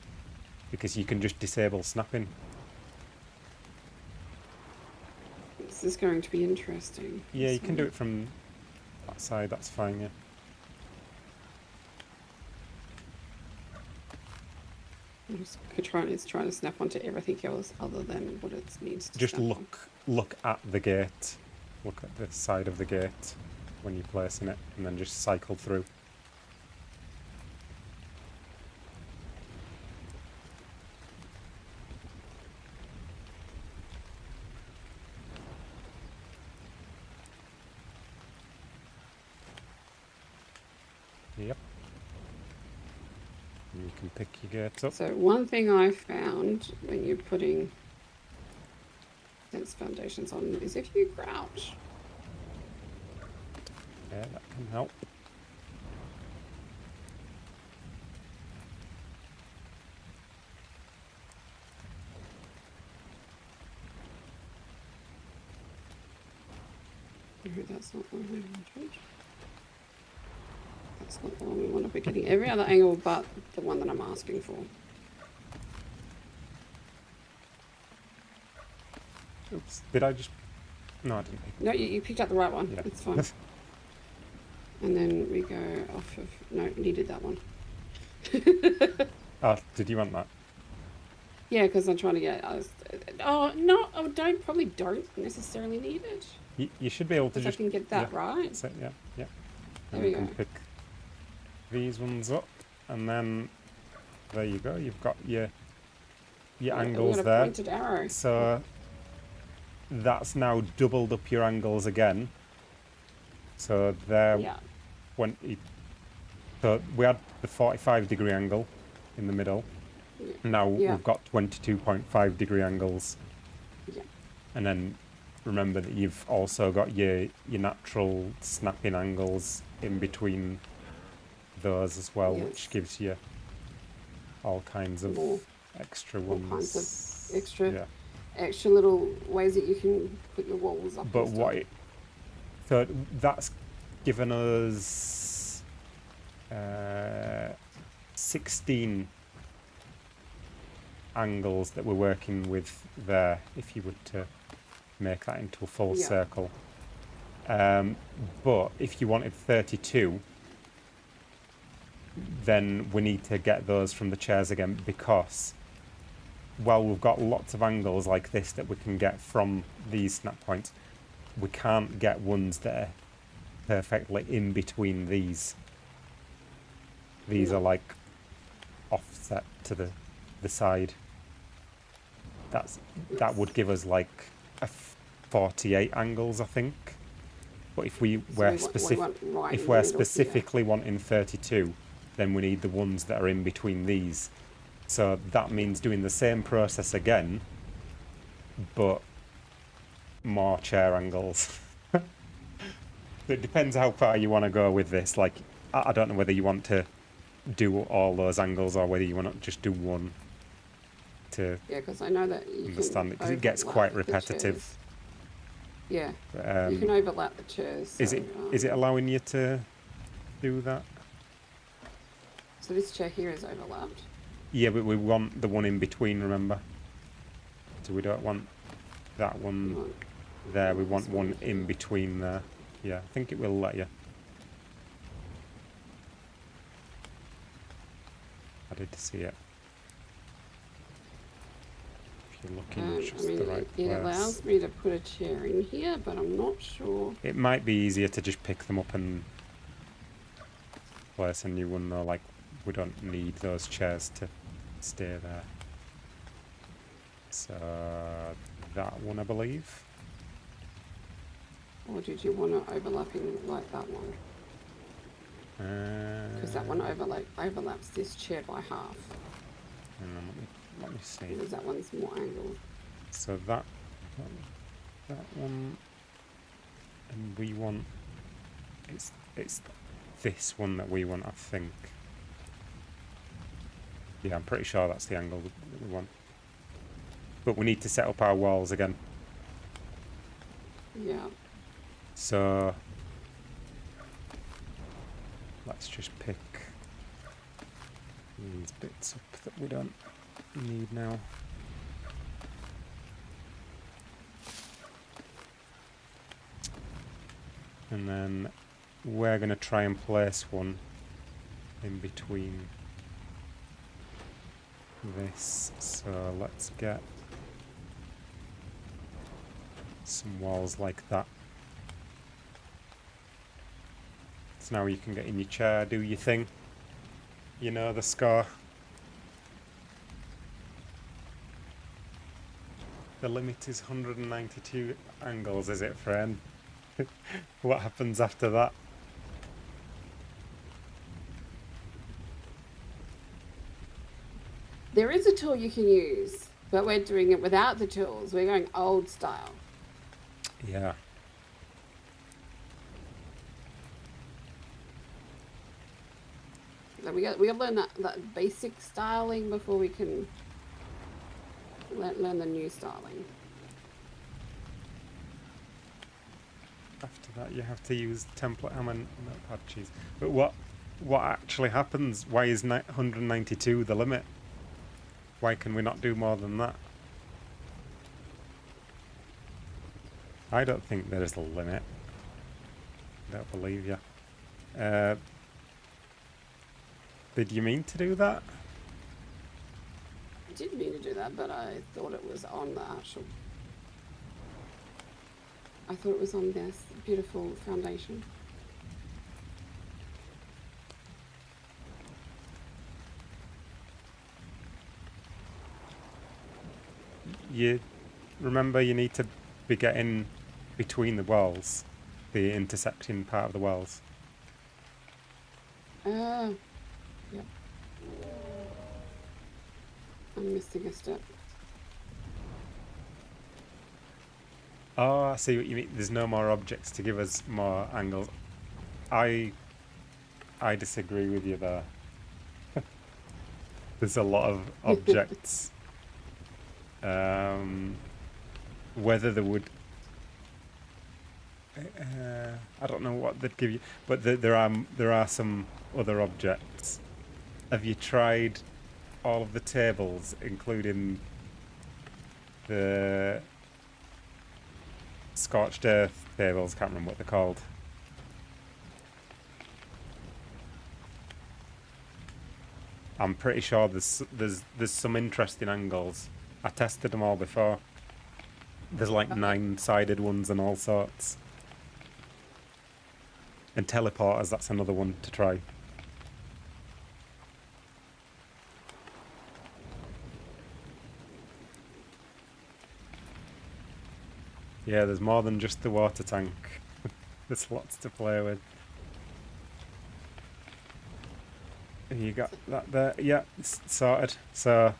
because you can just disable snapping. This is going to be interesting. Yeah, you can do it from that side. That's fine. Yeah. It's trying to snap onto everything else other than what it needs to. Just snap on. look at the gate. Look at the side of the gate when you're placing it, and then just cycle through. Yep. And you can pick your gates up. So one thing I found when you're putting fence foundations on is if you crouch. Yeah, that can help. No, that's not the one we wanted. That's not the one we want to be getting. Every other angle but the one that I'm asking for. Oops. Did I just... No, I didn't pick No, you picked up the right one. Yeah. It's fine. And then we go off of... No, needed that one. Oh, did you want that? Yeah, because I'm trying to get... oh, no, I probably don't necessarily need it. You should be able to Because I just... can get that yeah, right. that's it, yeah, yeah. There And we you can go. pick these ones up, and then there you go. You've got your Yeah, we angles got a there. pointed arrow. So that's now doubled up your angles again. So there, Yeah. so we had the 45-degree angle in the middle. Yeah. Now Yeah. we've got 22.5-degree angles. Yeah. And then remember that you've also got your natural snapping angles in between those as well, Yes. which gives you all kinds of More. extra All ones. kinds of extra, Yeah. extra little ways that you can put your walls up. But and what stuff. so that's given us 16 angles that we're working with there, if you were to make that into a full Yeah. circle. But if you wanted 32, then we need to get those from the chairs again, because while we've got lots of angles like this that we can get from these snap points, we can't get ones that are perfectly in between these. These No. are like offset to the side. That would give us like a 48 angles, I think. But if we So were we specific, want right if in the we're middle here. specifically wanting 32, then we need the ones that are in between these. So that means doing the same process again, but more chair angles. It depends how far you want to go with this. Like, I don't know whether you want to do all those angles or whether you want to just do one to Yeah, because I know that you understand can it, because it gets overlap quite the repetitive. chairs. Yeah, But, you can overlap the chairs. is so, it allowing you to do that? So this chair here is overlapped. Yeah, but we want the one in between, remember? So we don't want that one Right. there, we want This one one in here. between there. Yeah, I think it will let you. I did see it. If you're looking just I mean, the right it place. allows me to put a chair in here, but I'm not sure. It might be easier to just pick them up and place a new one though, like we don't need those chairs to stay there. So that one, I believe. Or did you want to overlapping like that one? Because that one overlaps this chair by half. Hang on, let me see. Because that one's more angled. So that one, and we want, it's this one that we want, I think. Yeah, I'm pretty sure that's the angle that we want. But we need to set up our walls again. Yeah. So let's just pick these bits up that we don't need now. And then we're going to try and place one in between this. So let's get some walls like that. So now you can get in your chair, do your thing. You know the score. The limit is 192 angles, is it, friend? What happens after that? There is a tool you can use, but we're doing it without the tools. We're going old style. Yeah. So we got to learn that basic styling before we can learn the new styling. After that, you have to use template ham and notepad cheese. But what actually happens? Why is 192 the limit? Why can we not do more than that? I don't think there is a limit. I don't believe you. Did you mean to do that? I did mean to do that, but I thought it was on the actual. I thought it was on this beautiful foundation. You remember you need to be getting between the walls, the intersecting part of the walls. Yep. I'm missing a step. Oh, I see what you mean. There's no more objects to give us more angles. I disagree with you there. There's a lot of objects. Whether they would... I don't know what they'd give you, but there are some other objects. Have you tried all of the tables, including the Scorched Earth tables? Can't remember what they're called. I'm pretty sure there's some interesting angles. I tested them all before. There's like 9-sided ones and all sorts. And teleporters, that's another one to try. Yeah, there's more than just the water tank. There's lots to play with. You got that there? Yeah, it's sorted. So,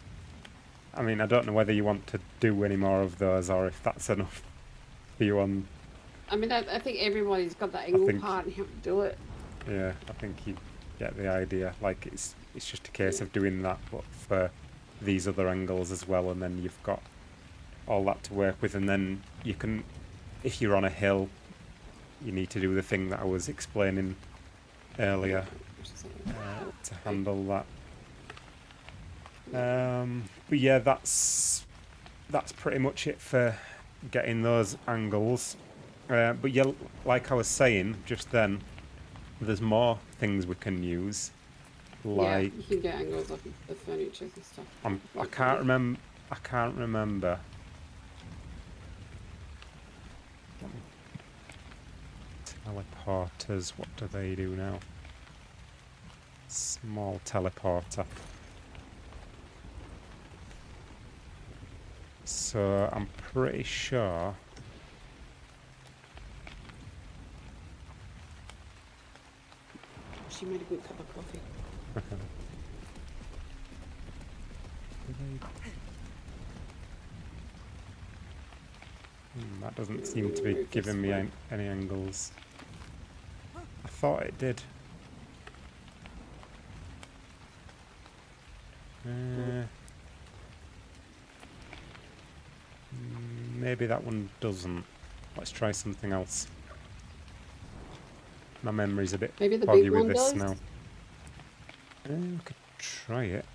I mean, I don't know whether you want to do any more of those or if that's enough for you on... I mean, I think everybody's got the angle part and how to do it. Yeah, I think you get the idea. Like, it's just a case of doing that, but for these other angles as well, and then you've got all that to work with, and then you can, if you're on a hill, you need to do the thing that I was explaining earlier to handle that. But yeah, that's pretty much it for getting those angles. But yeah, like I was saying just then, there's more things we can use. Like, yeah, you can get angles off of the furniture and stuff. I can't remember. Teleporters, what do they do now? Small teleporter. So I'm pretty sure She made a good cup of coffee. That doesn't seem to be giving me any angles. I thought it did. Maybe that one doesn't. Let's try something else. My memory's a bit Maybe the foggy big with one this does? now. We could try it.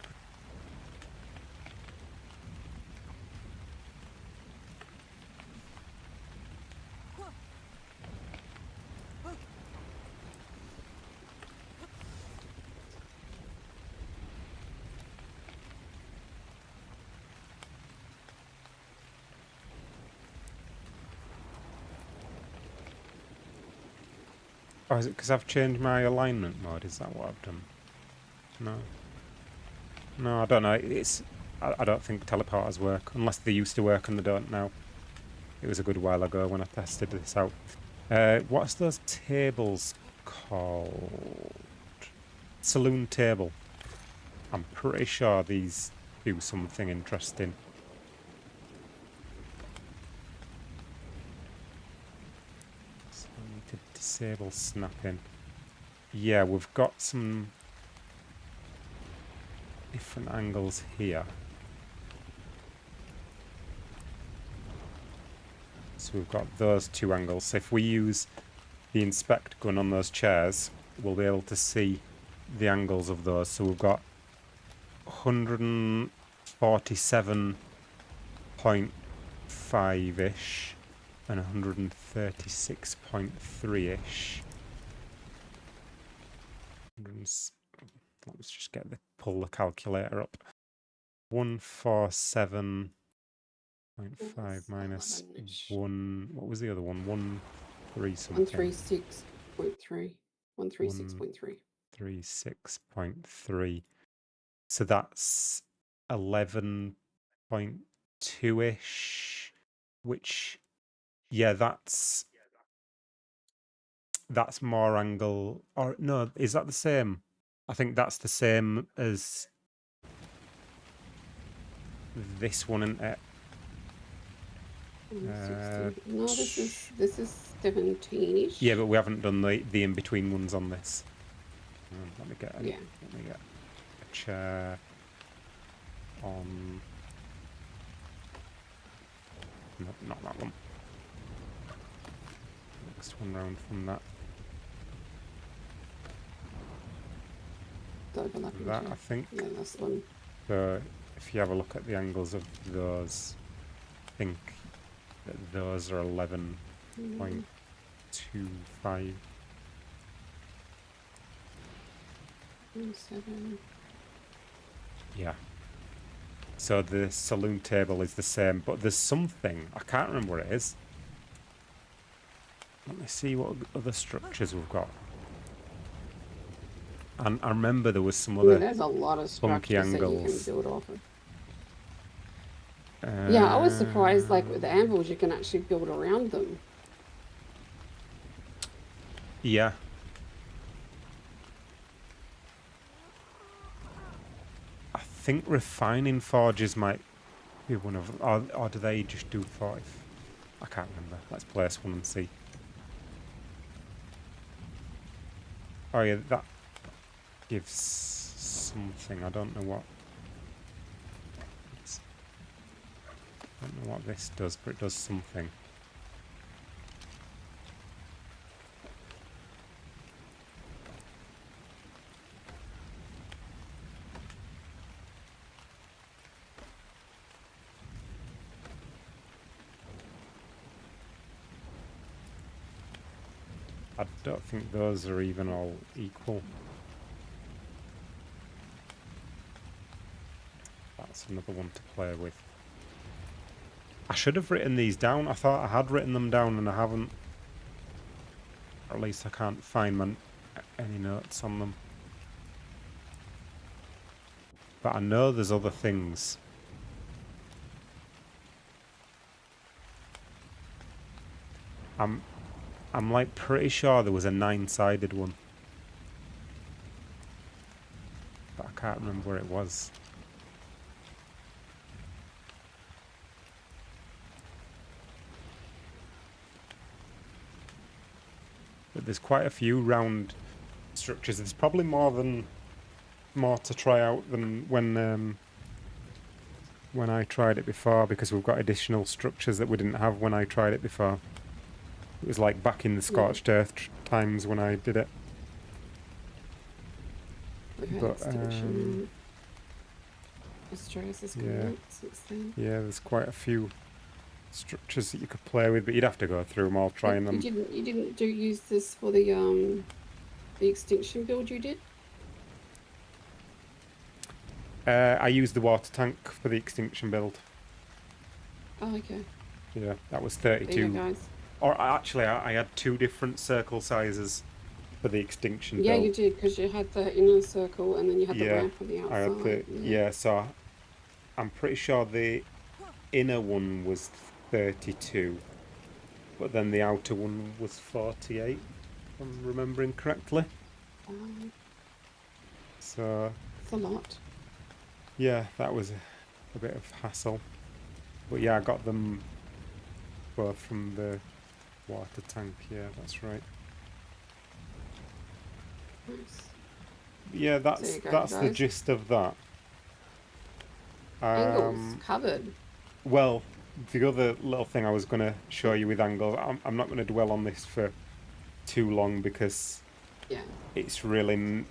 Oh, is it because I've changed my alignment mode? Is that what I've done? No. No, I don't know. I don't think teleporters work, unless they used to work and they don't now. It was a good while ago when I tested this out. What's those tables called? Saloon table. I'm pretty sure these do something interesting. So I need to disable snapping. Yeah, we've got some different angles here. So we've got those two angles. So if we use the inspect gun on those chairs, we'll be able to see the angles of those. So we've got 147.5-ish and 136.3-ish. Let's just pull the calculator up. 147.5 minus 1. What was the other one? 13 something. 136.3. 136.3. 36.3. So that's 11.2-ish, which, yeah, that's more angle. Or no, is that the same? I think that's the same as this one, isn't it? 16. No, this is 17-ish. Yeah, but we haven't done the in-between ones on this. Let me get a chair on. No, not that one. Next one round from that. The overlapping That chair. I think. Yeah, that's the one. So if you have a look at the angles of those, I think that those are 11.25. 7. Yeah. So the saloon table is the same, but there's something, I can't remember what it is. Let me see what other structures we've got. And I remember there was some other There's a lot of funky structures that you can angles. build off of. Yeah, I was surprised, like with the anvils, you can actually build around them. Yeah. I think refining forges might be one of them. Or do they just do 40? I can't remember. Let's place one and see. Oh yeah, that gives something. I don't know what. I don't know what this does, but it does something. I don't think those are even all equal. That's another one to play with. I should have written these down. I thought I had written them down and I haven't. Or at least I can't find any notes on them. But I know there's other things. I'm like pretty sure there was a 9-sided one. But I can't remember where it was. But there's quite a few round structures. There's probably more to try out than when I tried it before, because we've got additional structures that we didn't have when I tried it before. It was like back in the Scorched Earth times when I did it. We've had But, extinction. Australis has come out since then. Yeah, there's quite a few structures that you could play with, but you'd have to go through them all, trying them. You didn't use this for the extinction build you did? I used the water tank for the extinction build. Oh, okay. Yeah, that was There you 32. go, guys. Or actually, I had 2 different circle sizes for the extinction build. Yeah, you did, because you had the inner circle and then you had the Yeah, ramp on the outside. I had the so I'm pretty sure the inner one was 32, but then the outer one was 48, if I'm remembering correctly. So It's a lot. yeah, that was a bit of hassle. But yeah, I got them both from the water tank. Yeah, that's right. Nice. Yeah, There that's you go, the guys. gist of that. Angles covered. Well, the other little thing I was going to show you with angles, I'm not going to dwell on this for too long because Yeah. it's really.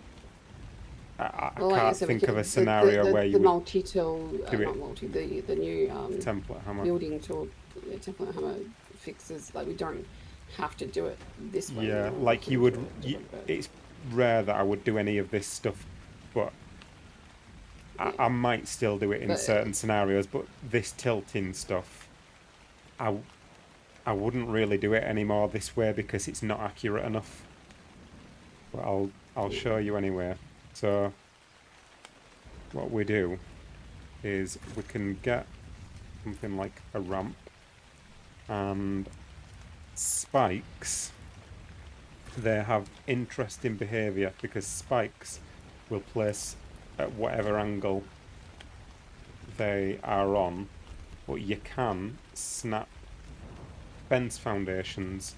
I Well, like I can't said, think of a scenario where you the would multi-tool, do it not multi, the new template hammer. building tool, template hammer fixes. Like we don't have to do it this way. Yeah, now, like we you can would. do it different, but It's rare that I would do any of this stuff, but I yeah. might still do it in But certain scenarios. But this tilting stuff, I I wouldn't really do it anymore this way because it's not accurate enough. But I'll yeah. show you anyway. So what we do is we can get something like a ramp and spikes. They have interesting behaviour because spikes will place at whatever angle they are on, but you can snap fence foundations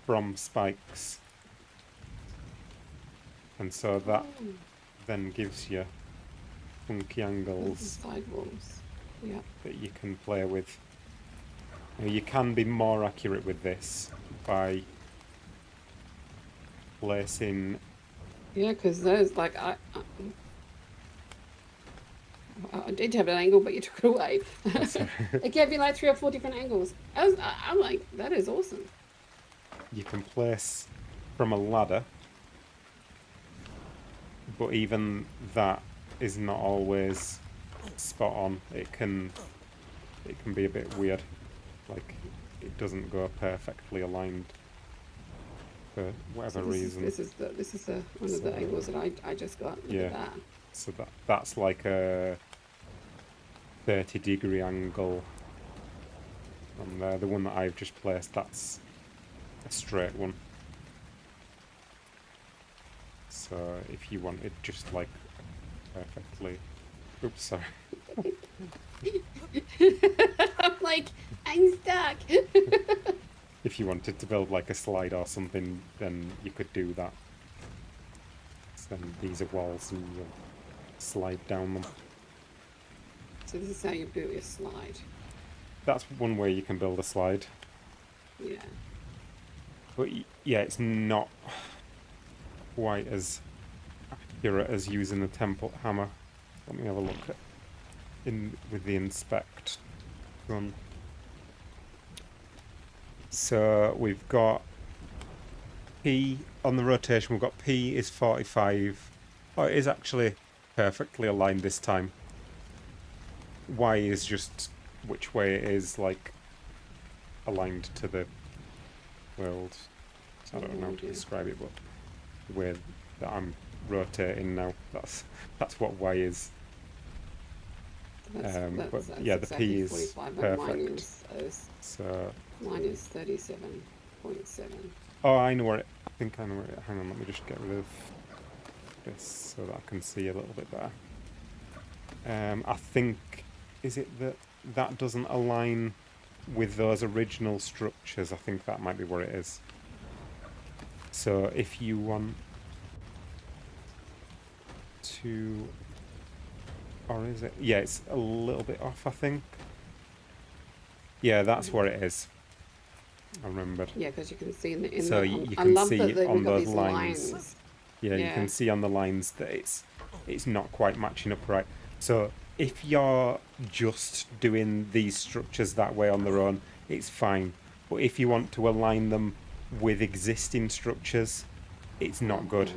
from spikes, and so that Oh, then gives you funky there's the angles sidewalls. Yeah. that you can play with. Now, you can be more accurate with this by placing. Yeah, because those like I did have an angle, but you took it away. Sorry. It gave me like 3 or 4 different angles. I'm like, that is awesome. You can place from a ladder, but even that is not always spot on. It can be a bit weird, like it doesn't go perfectly aligned for whatever So reason. this is the one of the angles that I just got. Look Yeah. at that. So that's like a 30-degree angle, and the one that I've just placed, that's a straight one. So if you wanted just like perfectly, oops, sorry. I'm like, I'm stuck. If you wanted to build like a slide or something, then you could do that. So then these are walls and you'll slide down them. So this is how you build your slide. That's one way you can build a slide. Yeah. But yeah, it's not quite as accurate as using the template hammer. Let me have a look at with the inspect run. So we've got P on the rotation. We've got P is 45. Oh, it is actually perfectly aligned this time. Y is just which way it is like aligned to the world. I don't know how to describe it, but the way that I'm rotating now, that's what Y is. But yeah, the exactly P is 45, but mine perfect. So mine is 37.7. oh, I know where it. I think I know where it. Hang on, let me just get rid of this so that I can see a little bit better. I think, is it that doesn't align with those original structures? I think that might be where it is. So if you want to, or is it? Yeah, it's a little bit off, I think. Yeah, that's where it is. I remembered. Yeah, because you can see in the. So the, you I can love see that we've on got those these lines. Yeah, you Yeah. can see on the lines that it's not quite matching up right. So if you're just doing these structures that way on their own, it's fine. But if you want to align them with existing structures, it's not good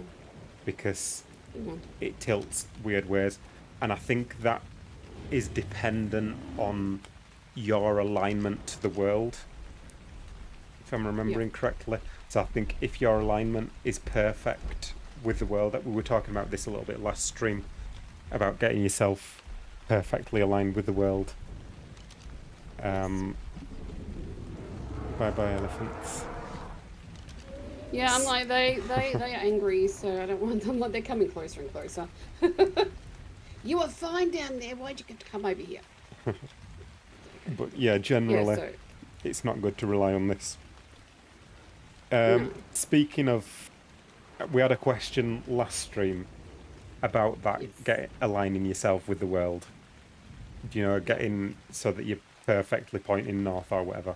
because Yeah. it tilts weird ways. And I think that is dependent on your alignment to the world, if I'm remembering correctly. So I think if your alignment is perfect with the world, that we were talking about this a little bit last stream, about getting yourself perfectly aligned with the world. Bye bye elephants. Yeah, I'm like they are angry, so I don't want them. Like they're coming closer and closer. You were fine down there. Why'd you get to come over here? But yeah, generally, Yeah, so it's not good to rely on this. No. Speaking of, we had a question last stream about that, Yes. aligning yourself with the world. You know, getting so that you're perfectly pointing north or whatever.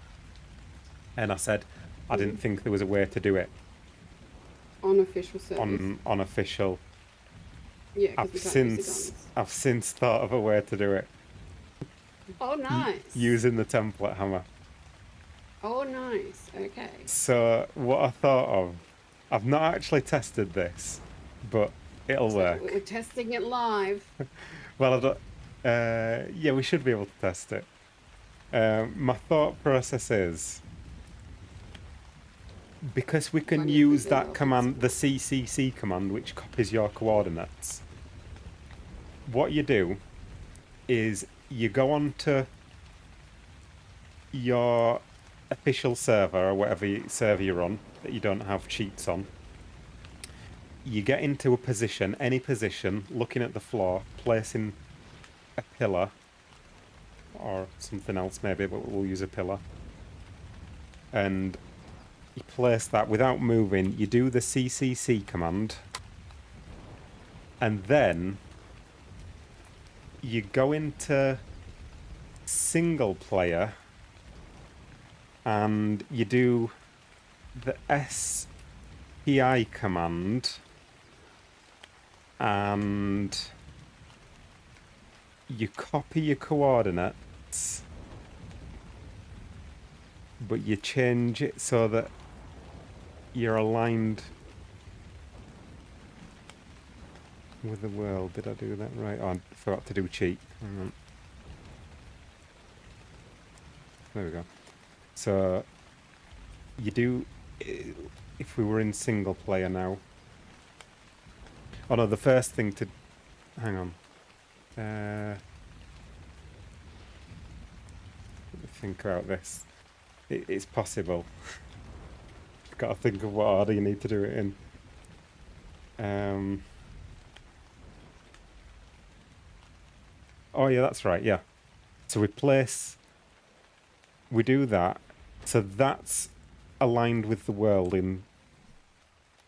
And I said I didn't think there was a way to do it On official servers. on official. Yeah, because we can't use the guns. I've since thought of a way to do it Oh, nice. using the template hammer. Oh, nice. Okay. So what I thought of, I've not actually tested this, but it'll So work. we're testing it live. Well, I don't, yeah, we should be able to test it. My thought process is, because we can Plenty of use people that are command, the flexible. CCC command, which copies your coordinates, what you do is you go on to your official server, or whatever server you're on, that you don't have cheats on. You get into a position, any position, looking at the floor, placing a pillar, or something else maybe, but we'll use a pillar. And you place that without moving, you do the CCC command, and then you go into single player and you do the SPI command, and you copy your coordinates, but you change it so that you're aligned with the world. Did I do that right? Oh, I forgot to do cheat. Hang on. There we go. So you do, if we were in single player now. Oh no, the first thing to, hang on. Let me think about this. It's possible. You've got to think of what order you need to do it in. Oh yeah, that's right, yeah. So we do that, so that's aligned with the world in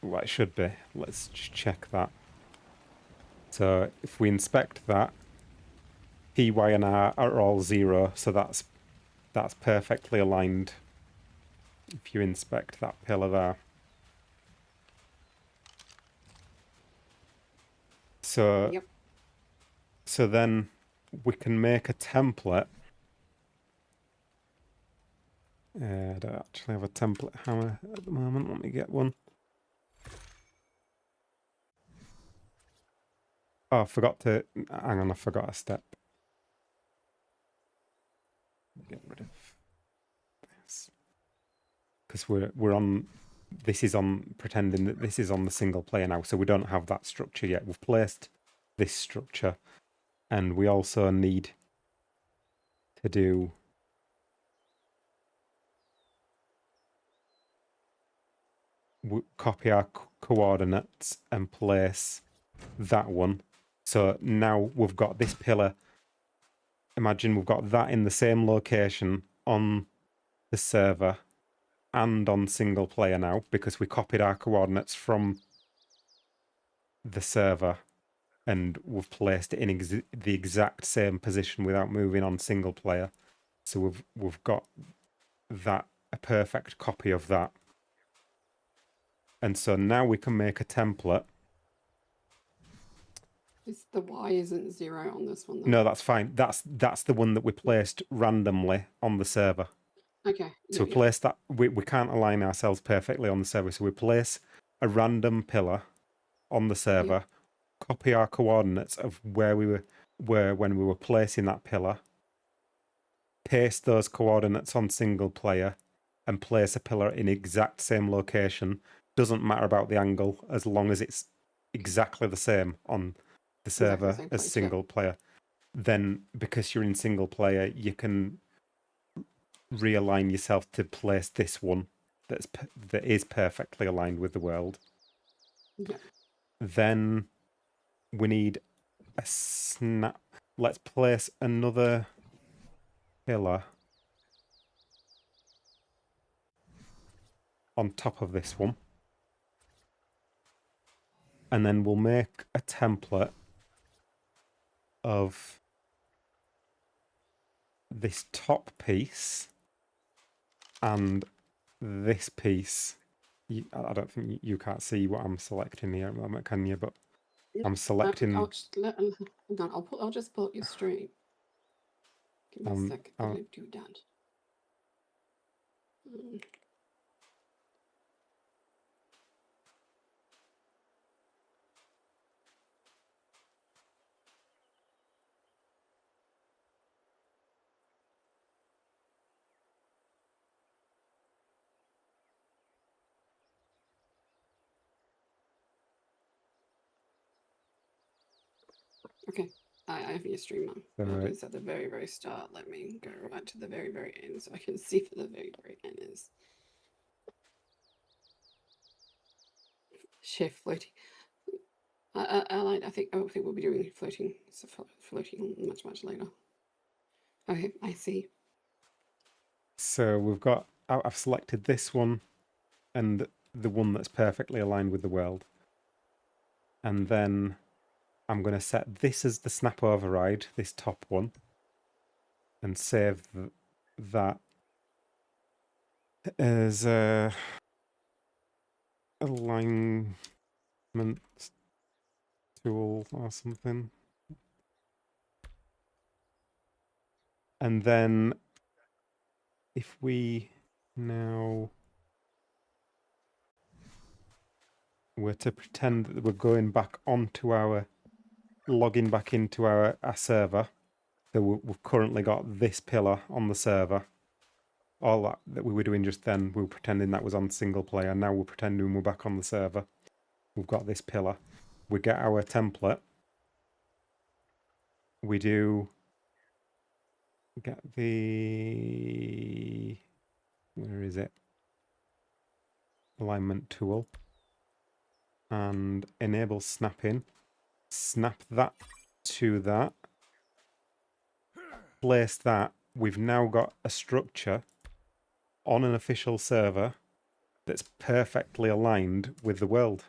what it should be. Let's just check that. So if we inspect that, P, Y, and R are all 0, so that's perfectly aligned. If you inspect that pillar there. So, Yep. so then we can make a template. I don't actually have a template hammer at the moment. Let me get one. Oh, I forgot to... Hang on, I forgot a step. Get rid of this. Because we're on... This is on... Pretending that this is on the single player now, so we don't have that structure yet. We've placed this structure. And we also need to do... Copy our coordinates and place that one. So now we've got this pillar. Imagine we've got that in the same location on the server and on single player now, because we copied our coordinates from the server and we've placed it in the exact same position without moving on single player. So we've got that, a perfect copy of that. And so now we can make a template. The Y isn't 0 on this one, though. No, that's fine. That's the one that we placed randomly on the server. Okay. So we place that. We can't align ourselves perfectly on the server. So we place a random pillar on the server, copy our coordinates of where we were when we were placing that pillar, paste those coordinates on single player, and place a pillar in exact same location. Doesn't matter about the angle as long as it's exactly the same on the server as single player. Then because you're in single player, you can realign yourself to place this one that is perfectly aligned with the world. Yeah. Then we need a snap. Let's place another pillar on top of this one. And then we'll make a template of this top piece and this piece. I don't think you can't see what I'm selecting here at the moment, can you? But I'm selecting. I'll just hang on, I'll just pull up your stream. Give me a sec. I'll do that. Okay, I have your stream on. I'll do this at the very, very start. Let me go right to the very, very end so I can see for the very, very end is Chef floating. I think we'll be doing floating. So floating much later. Okay, I see. So we've got. I've selected this one, and the one that's perfectly aligned with the world. And then I'm going to set this as the snap override, this top one, and save that as a alignment tool or something. And then if we now were to pretend that we're going back onto our, logging back into our server, so we've currently got this pillar on the server. All that we were doing just then, we were pretending that was on single player. Now we're pretending we're back on the server. We've got this pillar. We get our template. We do get the, where is it? Alignment tool. And enable snapping. Snap that to that. Place that. We've now got a structure on an official server that's perfectly aligned with the world.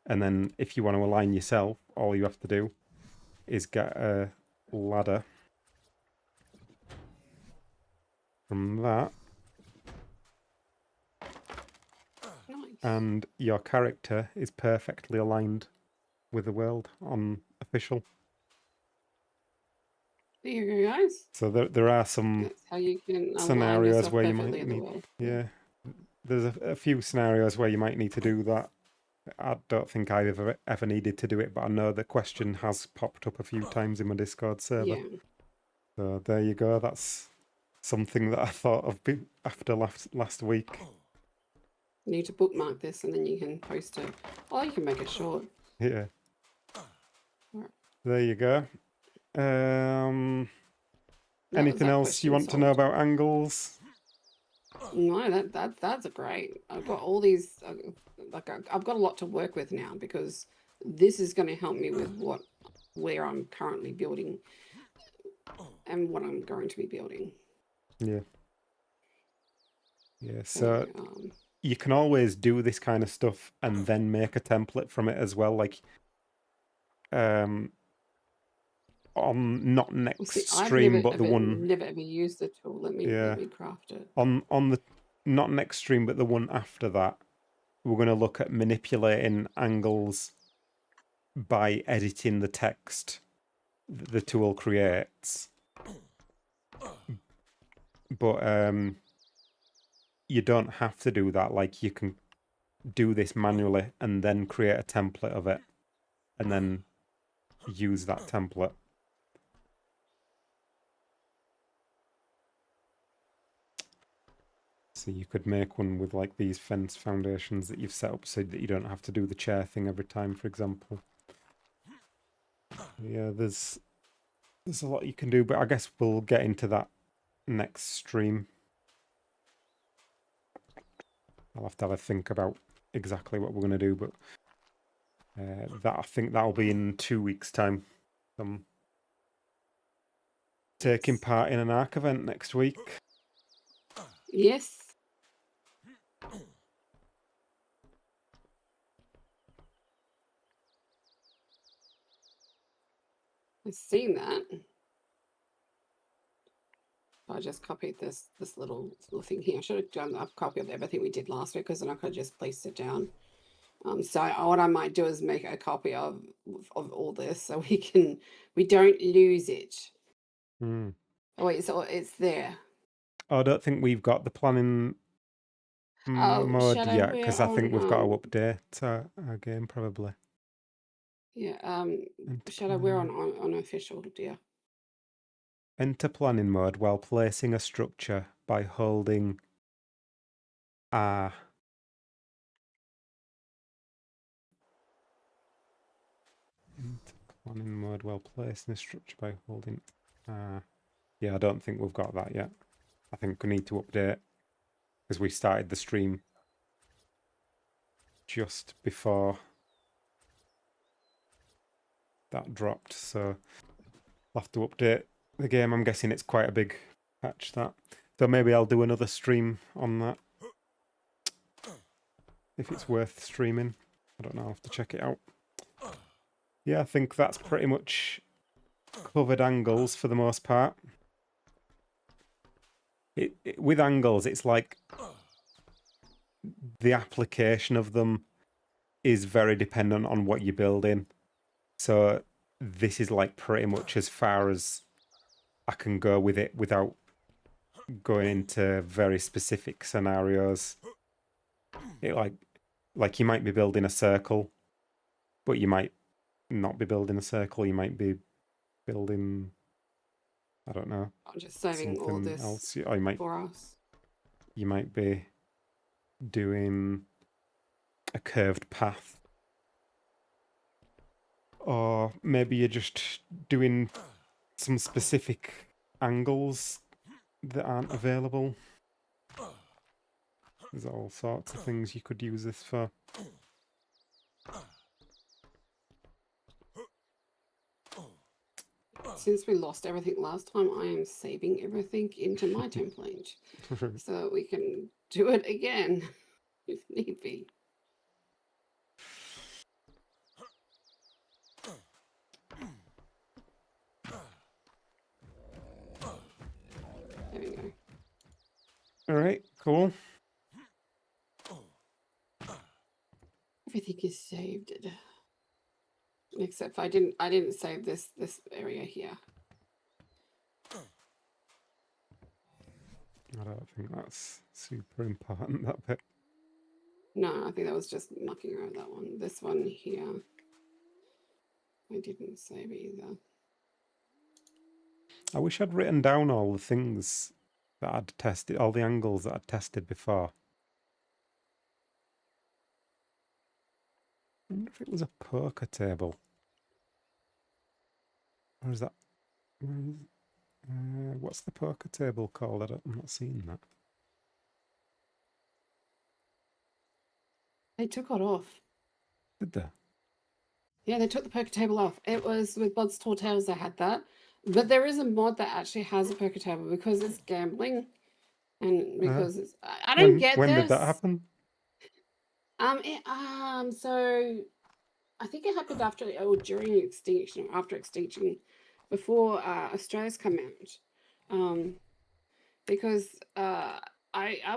And then if you want to align yourself, all you have to do is get a ladder from that. Nice. And your character is perfectly aligned with the world on official. There you go, guys. So there are some That's how you can scenarios where you might need. Yeah, there's a few scenarios where you might need to do that. I don't think I've ever needed to do it, but I know the question has popped up a few times in my Discord server. Yeah. So there you go. That's something that I thought of after last week. You need to bookmark this and then you can post it. Or you can make it short. Yeah. Right. There you go. Anything else you want solved. to know about angles? No, that's a great. I've got all these. I've got a lot to work with now because this is going to help me with where I'm currently building and what I'm going to be building. Yeah. Yeah. So you can always do this kind of stuff and then make a template from it as well, like on not next stream, but the one. Never ever used the tool. Let me craft it. On the not next stream, but the one after that, we're going to look at manipulating angles by editing the text the tool creates. But you don't have to do that. Like, you can do this manually and then create a template of it and then use that template. So you could make one with like these fence foundations that you've set up so that you don't have to do the chair thing every time, for example. Yeah, there's a lot you can do, but I guess we'll get into that next stream. I'll have to have a think about exactly what we're going to do, but I think that'll be in 2 weeks' time. I'm taking part in an ARC event next week. Yes. I've seen that. I just copied this little thing here. I should have done a copy of everything we did last week because then I could just place it down. So what I might do is make a copy of all this so we don't lose it. Hmm. Oh wait, so it's there. I don't think we've got the planning mode Shadow, yet we're because I think we've got to on update our game probably. yeah, Enter Shadow, we're planning. on official, dear. Enter planning mode while placing a structure by holding R. Enter planning mode while placing a structure by holding R. Yeah, I don't think we've got that yet. I think we need to update because we started the stream just before that dropped, so I'll have to update the game. I'm guessing it's quite a big patch, that. So maybe I'll do another stream on that. If it's worth streaming. I don't know, I'll have to check it out. Yeah, I think that's pretty much covered angles for the most part. With angles, it's like the application of them is very dependent on what you're building. So this is like pretty much as far as I can go with it without going into very specific scenarios. It like you might be building a circle, but you might not be building a circle. You might be building, I don't know, I'm just saving all something this else. Or for us. you might be doing a curved path. Or maybe you're just doing some specific angles that aren't available. There's all sorts of things you could use this for. Since we lost everything last time, I am saving everything into my template so we can do it again if need be. There we go. Alright, cool. Everything is saved. Except I didn't save this area here. I don't think that's super important, that bit. No, I think that was just mucking around that one. This one here, I didn't save either. I wish I'd written down all the things that I'd tested, all the angles that I'd tested before. I wonder if it was a poker table. Or is that... what's the poker table called? I'm not seeing that. They took it off. Did they? Yeah, they took the poker table off. It was with Bod's Tall Tales they had that. But there is a mod that actually has a poker table because it's gambling. And because it's... I don't get when this. When did that happen? So I think it happened after or during extinction or after extinction, before Australia's come out. Because I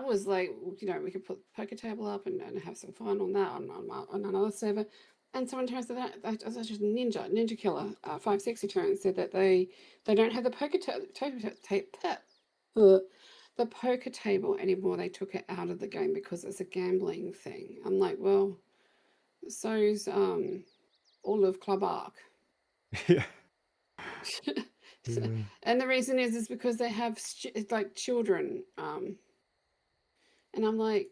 was like, you know, we could put the poker table up and have some fun on that on another server. And someone turns to that such as Ninja Killer 560 turns said that they don't have the the poker table anymore. They took it out of the game because it's a gambling thing. I'm like, well, so's all of Club Arc. Yeah. So, and the reason is because they have like children, and I'm like,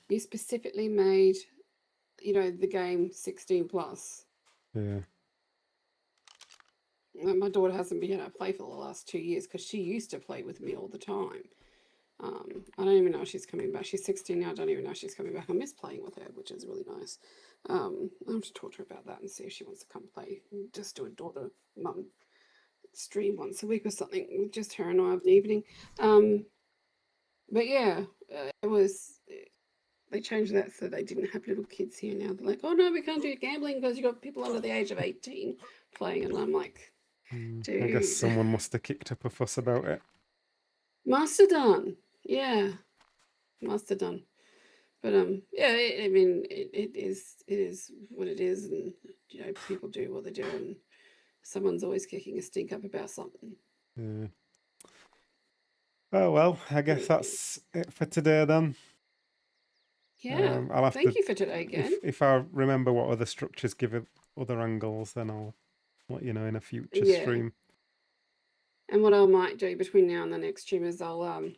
you specifically made, you know, the game 16 plus. Yeah. My daughter hasn't been able to play for the last 2 years because she used to play with me all the time. I don't even know if she's coming back. She's 16 now. I don't even know if she's coming back. I miss playing with her, which is really nice. I'll have to talk to her about that and see if she wants to come play. Just do a daughter mum stream once a week or something with just her and I of the evening. But yeah, it was. They changed that so they didn't have little kids here now. They're like, oh no, we can't do gambling because you got people under the age of 18 playing, and I'm like, I guess to someone must have kicked up a fuss about it. Mastodon. Yeah, Mastodon. But yeah, I mean, it is what it is, and people do what they do, and someone's always kicking a stink up about something. Yeah. Oh well, I guess that's it for today then. Yeah. I'll have Thank to, you for today again. if I remember what other structures give it other angles, then I'll let you know in a future Yeah. stream. And what I might do between now and the next stream is I'll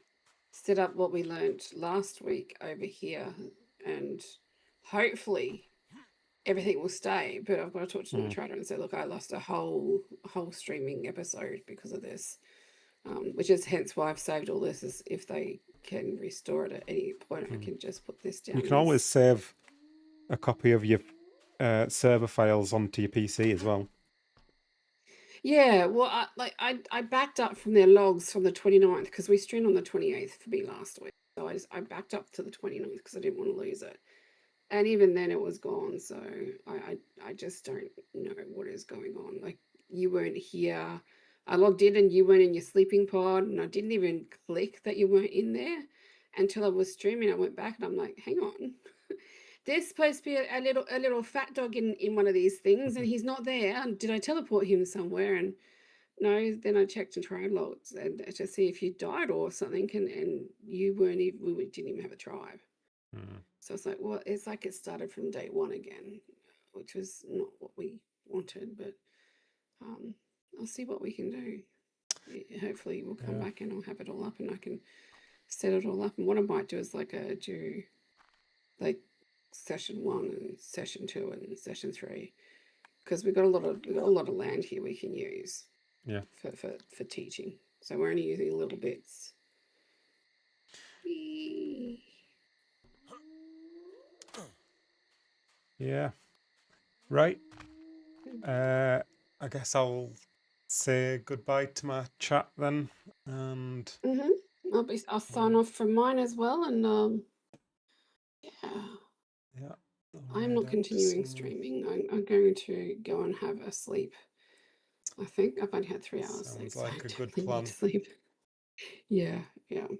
set up what we learnt last week over here, and hopefully everything will stay. But I've got to talk to Night Trader and say, look, I lost a whole streaming episode because of this, which is hence why I've saved all this. Is if they can restore it at any point, I can just put this down. You can always save a copy of your server files onto your PC as well. Yeah, well, I backed up from their logs from the 29th because we streamed on the 28th for me last week. So I backed up to the 29th because I didn't want to lose it. And even then it was gone. So I just don't know what is going on. Like, you weren't here. I logged in and you weren't in your sleeping pod, and I didn't even click that you weren't in there until I was streaming. I went back and I'm like, hang on. There's supposed to be a little fat dog in one of these things, and he's not there. And did I teleport him somewhere? And no. Then I checked and tribe logs and to see if you died or something, and you weren't even. We didn't even have a tribe. So it's like, well, it's like it started from day one again, which was not what we wanted. But I'll see what we can do. Hopefully, we'll come back and I'll have it all up, and I can set it all up. And what I might do is do like session 1 and session 2 and session 3, because we've got a lot of land here we can use. Yeah. For teaching, so we're only using little bits. Yeah. Right. I guess I'll say goodbye to my chat then, and I'll sign off from mine as well, and yeah. I'm not continuing streaming. I'm going to go and have a sleep. I think I've only had 3 hours sleep. Sounds like a good I need plan. to sleep. Yeah. And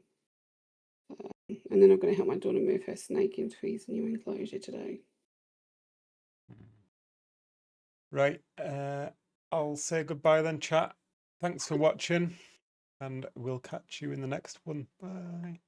then I'm going to help my daughter move her snake into his new enclosure today. Right. I'll say goodbye then, chat. Thanks for watching, and we'll catch you in the next one. Bye.